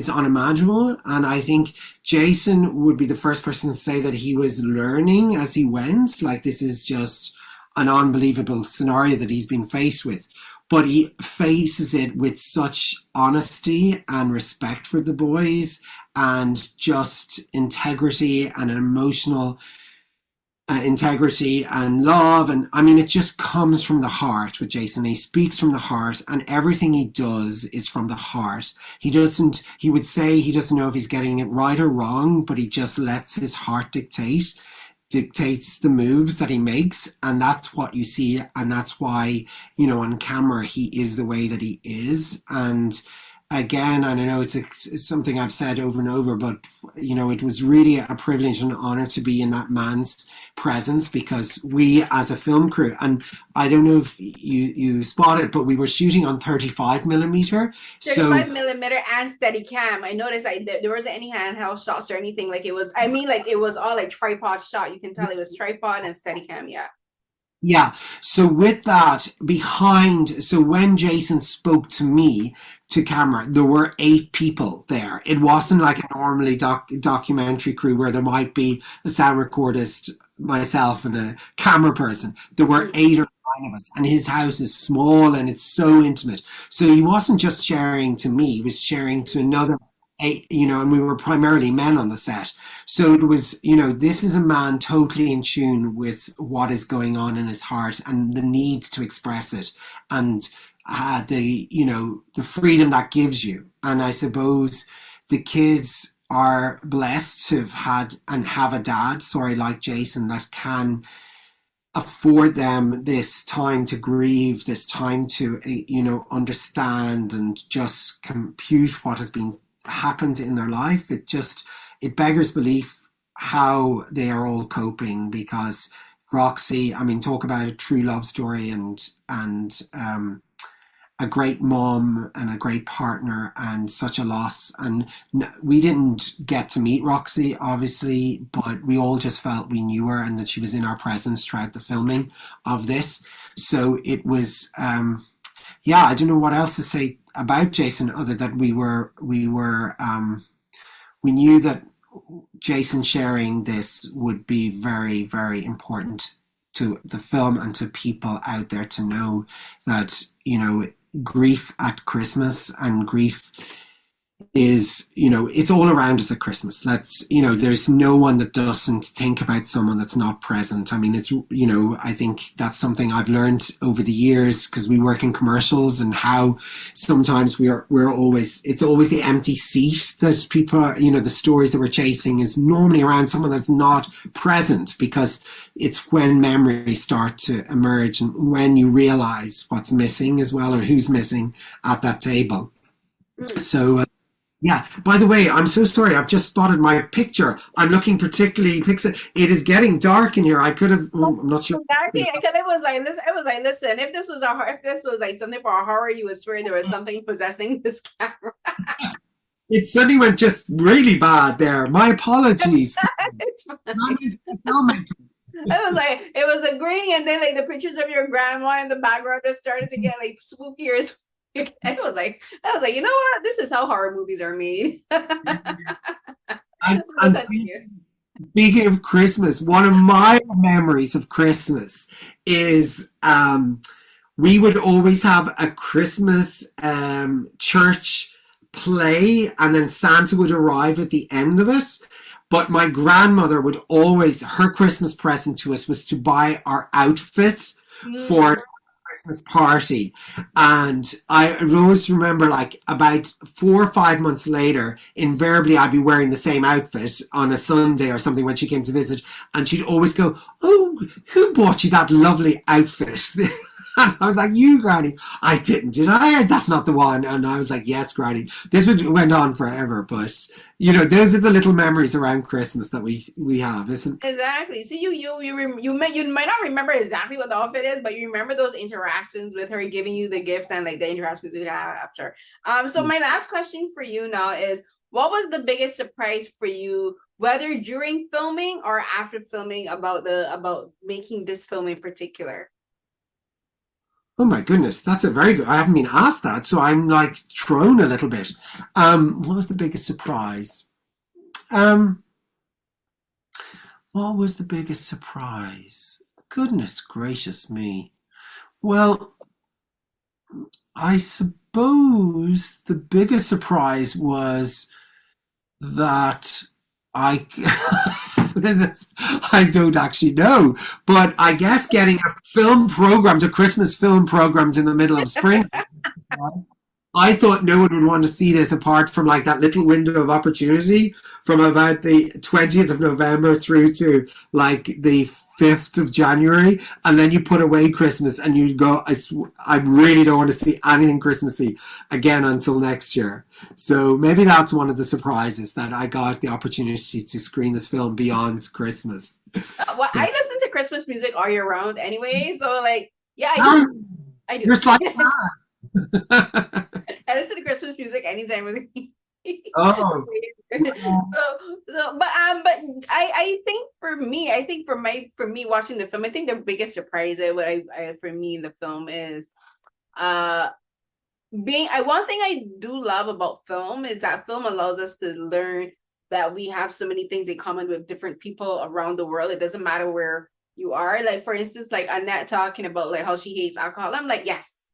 unimaginable. And I think Jason would be the first person to say that he was learning as he went. Like, this is just an unbelievable scenario that he's been faced with. But he faces it with such honesty and respect for the boys, and just integrity and emotional integrity and love. And I mean, it just comes from the heart with Jason. He speaks from the heart, and everything he does is from the heart. He would say he doesn't know if he's getting it right or wrong, but he just lets his heart dictates the moves that he makes, and that's what you see, and that's why, you know, on camera he is the way that he is. And again, and I know it's something I've said over and over, but, you know, it was really a privilege and an honor to be in that man's presence, because we as a film crew, and I don't know if you spotted, but we were shooting on 35 millimeter. 35 millimeter and steady cam. I noticed there wasn't any handheld shots or anything. Like, it was, I mean, like, it was all like tripod shot. You can tell it was tripod and steady cam. Yeah. Yeah. So with that behind, so when Jason spoke to me to camera, there were 8 people there. It wasn't like a normally documentary crew where there might be a sound recordist, myself, and a camera person. There were 8 or 9 of us, and his house is small and it's so intimate. So he wasn't just sharing to me, he was sharing to another 8, you know, and we were primarily men on the set. So it was, you know, this is a man totally in tune with what is going on in his heart and the need to express it, and the, you know, the freedom that gives you. And I suppose the kids are blessed to have had and have a dad, like Jason, that can afford them this time to grieve, this time to, you know, understand and just compute what has been happened in their life. It beggars belief how they are all coping, because Roxy, I mean, talk about a true love story, and a great mom and a great partner, and such a loss. And we didn't get to meet Roxy, obviously, but we all just felt we knew her and that she was in our presence throughout the filming of this. So it was, yeah, I don't know what else to say about Jason other than we knew that Jason sharing this would be very, very important to the film and to people out there to know that, you know, grief at Christmas, and grief is, you know, it's all around us at Christmas. You know, there's no one that doesn't think about someone that's not present. I mean, it's, you know, I think that's something I've learned over the years, because we work in commercials, and how sometimes it's always the empty seat that people are, you know, the stories that we're chasing is normally around someone that's not present, because it's when memories start to emerge and when you realize what's missing as well, or who's missing at that table. So, yeah, by the way, I'm so sorry. I've just spotted my picture. I'm looking particularly pixel. It is getting dark in here. I could have. I'm not sure. Because it was like, listen. If this was like something for a horror, you would swear there was something possessing this camera. It suddenly went just really bad there. My apologies. It's fine. It was a grainy, and then like the pictures of your grandma in the background just started to get like spookier. I was like, you know what? This is how horror movies are made. I'm speaking of Christmas, one of my memories of Christmas is we would always have a Christmas church play, and then Santa would arrive at the end of it. But my grandmother would always, her Christmas present to us was to buy our outfits for Christmas party. And I always remember, like, about 4 or 5 months later, invariably I'd be wearing the same outfit on a Sunday or something when she came to visit, and she'd always go, "Oh, who bought you that lovely outfit?" And I was like, you, Granny. I didn't, did I? That's not the one. And I was like, yes, Granny. This went on forever, but those are the little memories around Christmas that we have, isn't? Exactly. So you might not remember exactly what the outfit is, but you remember those interactions with her giving you the gift and like the interactions we'd have after. So my last question for you now is, what was the biggest surprise for you, whether during filming or after filming, about making this film in particular? Oh my goodness, that's a very good. I haven't been asked that, so I'm like thrown a little bit. What was the biggest surprise? Um, what was the biggest surprise? Goodness gracious me. Well, I suppose the biggest surprise was that I this is, I don't actually know, but I guess getting a film program to Christmas film programs in the middle of spring. I thought no one would want to see this apart from like that little window of opportunity from about the 20th of November through to like the 5th of January. And then you put away Christmas and you go, I really don't want to see anything Christmassy again until next year. So maybe that's one of the surprises, that I got the opportunity to screen this film beyond Christmas. Well, So, I listen to Christmas music all year round anyway. So like, yeah, I do. you're slightly I listen to Christmas music anytime of the year. Oh. But I think for me, for me watching the film, I think the biggest surprise for me in the film is one thing I do love about film is that film allows us to learn that we have so many things in common with different people around the world. It doesn't matter where you are. Like for instance, like Annette talking about like how she hates alcohol. I'm like, yes,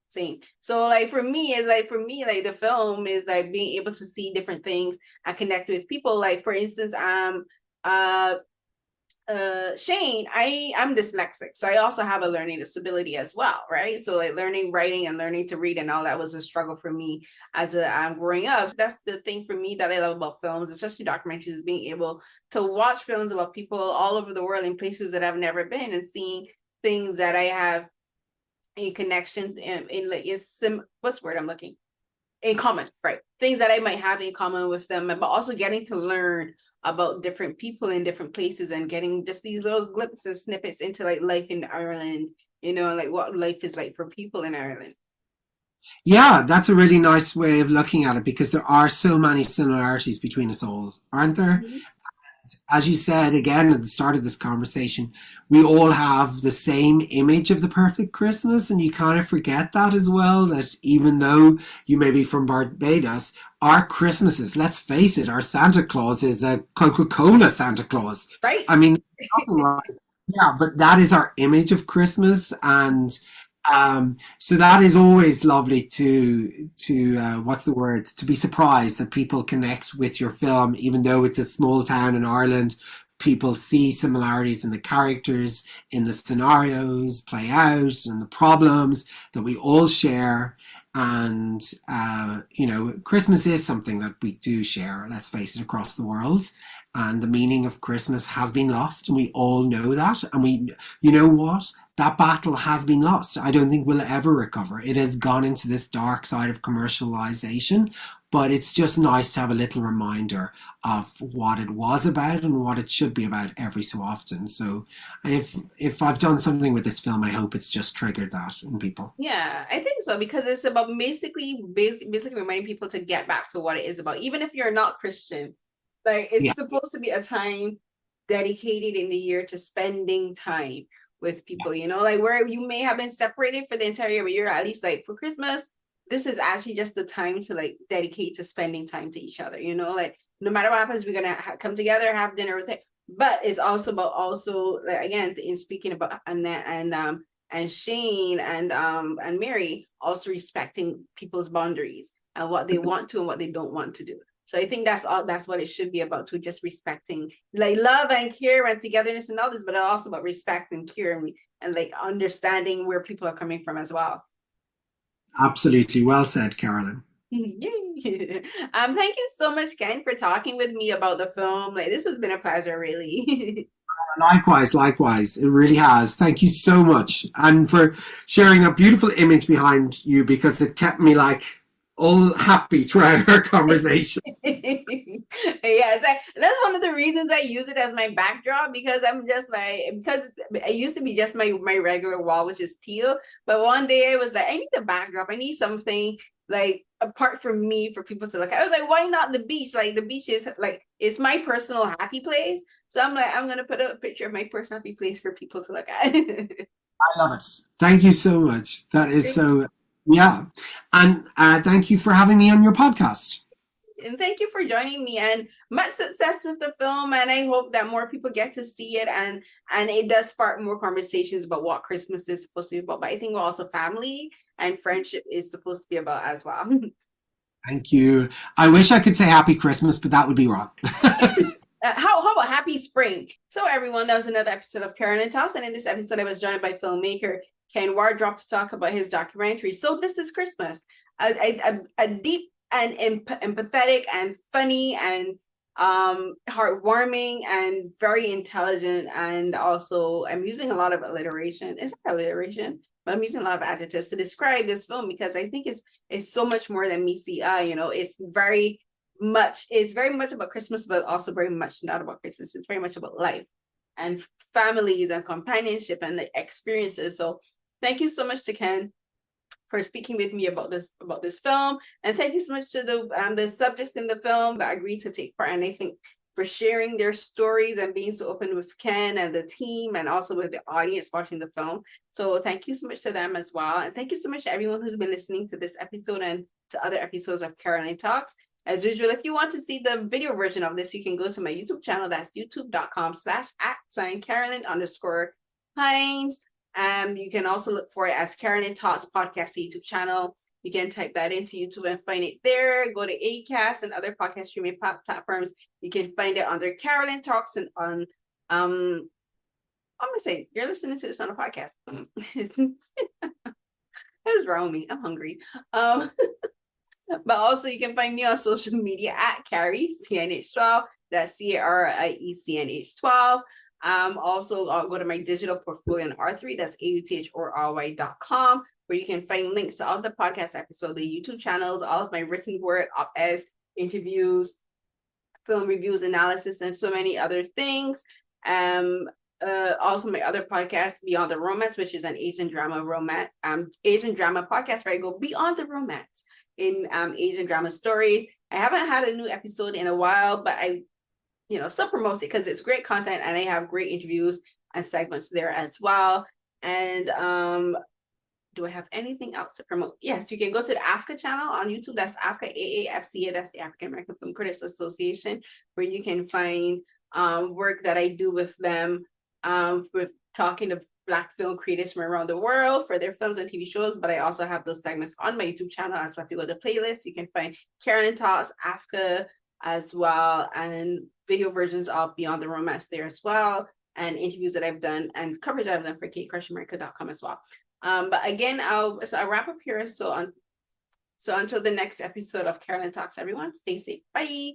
same. So like for me, like the film is like being able to see different things and connect with people. Like for instance, uh Shane, I'm dyslexic, so I also have a learning disability as well, right? So like learning writing and learning to read and all that was a struggle for me as I'm growing up. That's the thing for me that I love about films, especially documentaries, is being able to watch films about people all over the world in places that I've never been and seeing things that I have in connection in like what's the word I'm looking, in common, right? Things that I might have in common with them, but also getting to learn about different people in different places and getting just these little glimpses, snippets into like life in Ireland, like what life is like for people in Ireland. Yeah, that's a really nice way of looking at it, because there are so many similarities between us all, aren't there? Mm-hmm. As you said again at the start of this conversation, we all have the same image of the perfect Christmas, and you kind of forget that as well, that even though you may be from Barbados, our Christmases, let's face it, our Santa Claus is a Coca-Cola Santa Claus. Right. I mean, yeah, but that is our image of Christmas, and so that is always lovely to what's the word, to be surprised that people connect with your film, even though it's a small town in Ireland. People see similarities in the characters, in the scenarios play out, and the problems that we all share. And Christmas is something that we do share, let's face it, across the world. And the meaning of Christmas has been lost, and we all know that. And you know what? That battle has been lost. I don't think we'll ever recover. It has gone into this dark side of commercialization, but it's just nice to have a little reminder of what it was about and what it should be about every so often. So if I've done something with this film, I hope it's just triggered that in people. Yeah, I think so, because it's about basically reminding people to get back to what it is about, even if you're not Christian. Like it's supposed to be a time dedicated in the year to spending time with people, like where you may have been separated for the entire year, but you're at least like for Christmas, this is actually just the time to like dedicate to spending time to each other, like no matter what happens, we're gonna come together, have dinner with it. But it's also about like, again, in speaking about Annette and Shane and Mary, also respecting people's boundaries and what they want to and what they don't want to do. So I think that's what it should be about, to just respecting, like love and care and togetherness and all this, but also about respect and care and like understanding where people are coming from as well. Absolutely. Well said, Carolyn. Yay. Thank you so much, Ken, for talking with me about the film. Like this has been a pleasure, really. Likewise. It really has. Thank you so much. And for sharing a beautiful image behind you because it kept me like all happy throughout our conversation. Yes, that's one of the reasons I use it as my backdrop because I'm just like, because it used to be just my regular wall, which is teal. But one day I was like, I need a backdrop. I need something like apart from me for people to look at. I was like, why not the beach? Like the beach is like, it's my personal happy place. So I'm like, I'm going to put a picture of my personal happy place for people to look at. I love it. Thank you so much. That is so, yeah. And thank you for having me on your podcast. And thank you for joining me, and much success with the film. And I hope that more people get to see it, and it does spark more conversations about what Christmas is supposed to be about. But I think also family and friendship is supposed to be about as well. Thank you. I wish I could say Happy Christmas, but that would be wrong. How about Happy Spring? So everyone, that was another episode of Carolyn Talks, and in this episode I was joined by filmmaker Ken Wardrop to talk about his documentary, So This Is Christmas, a deep and empathetic and funny and heartwarming and very intelligent, and also I'm using a lot of alliteration. Is that alliteration? But I'm using a lot of adjectives to describe this film because I think it's so much more than meets the eye. You know, it's very much about Christmas, but also very much not about Christmas. It's very much about life and families and companionship and the experiences. So thank you so much to Ken for speaking with me about this film, and thank you so much to the subjects in the film that agreed to take part, and I think for sharing their stories and being so open with Ken and the team, and also with the audience watching the film. So thank you so much to them as well, and thank you so much to everyone who's been listening to this episode and to other episodes of Carolyn Talks. As usual, if you want to see the video version of this, you can go to my YouTube channel. That's youtube.com/@Carolyn_Hines. You can also look for it as Carolyn Talks Podcast YouTube channel. You can type that into YouTube and find it there. Go to Acast and other podcast streaming platforms. You can find it under Carolyn Talks, and on I'm gonna say you're listening to this on a podcast. What is wrong with me? I'm hungry. But also you can find me on social media at Carrie CNH12. That's CARIECNH12. Also, I'll go to my digital portfolio on R3, that's AUTHORY.com, where you can find links to all of the podcast episodes, the YouTube channels, all of my written work, op-eds, interviews, film reviews, analysis, and so many other things. Also my other podcast, Beyond the Romance, which is an Asian drama podcast where I go beyond the romance in Asian drama stories. I haven't had a new episode in a while, but I still promote it because it's great content, and I have great interviews and segments there as well. And do I have anything else to promote? Yes, you can go to the AAFCA channel on YouTube. That's AAFCA, AAFCA, that's the African American Film Critics Association, where you can find work that I do with them, with talking to Black film creators from around the world for their films and TV shows. But I also have those segments on my YouTube channel. As well, if you go to the playlist, you can find Carolyn Talks, AAFCA as well, and video versions of Beyond the Romance there as well, and interviews that I've done and coverage that I've done for KCrushAmerica.com as well. But again, I'll wrap up here. So until the next episode of Carolyn Talks, everyone, stay safe. Bye.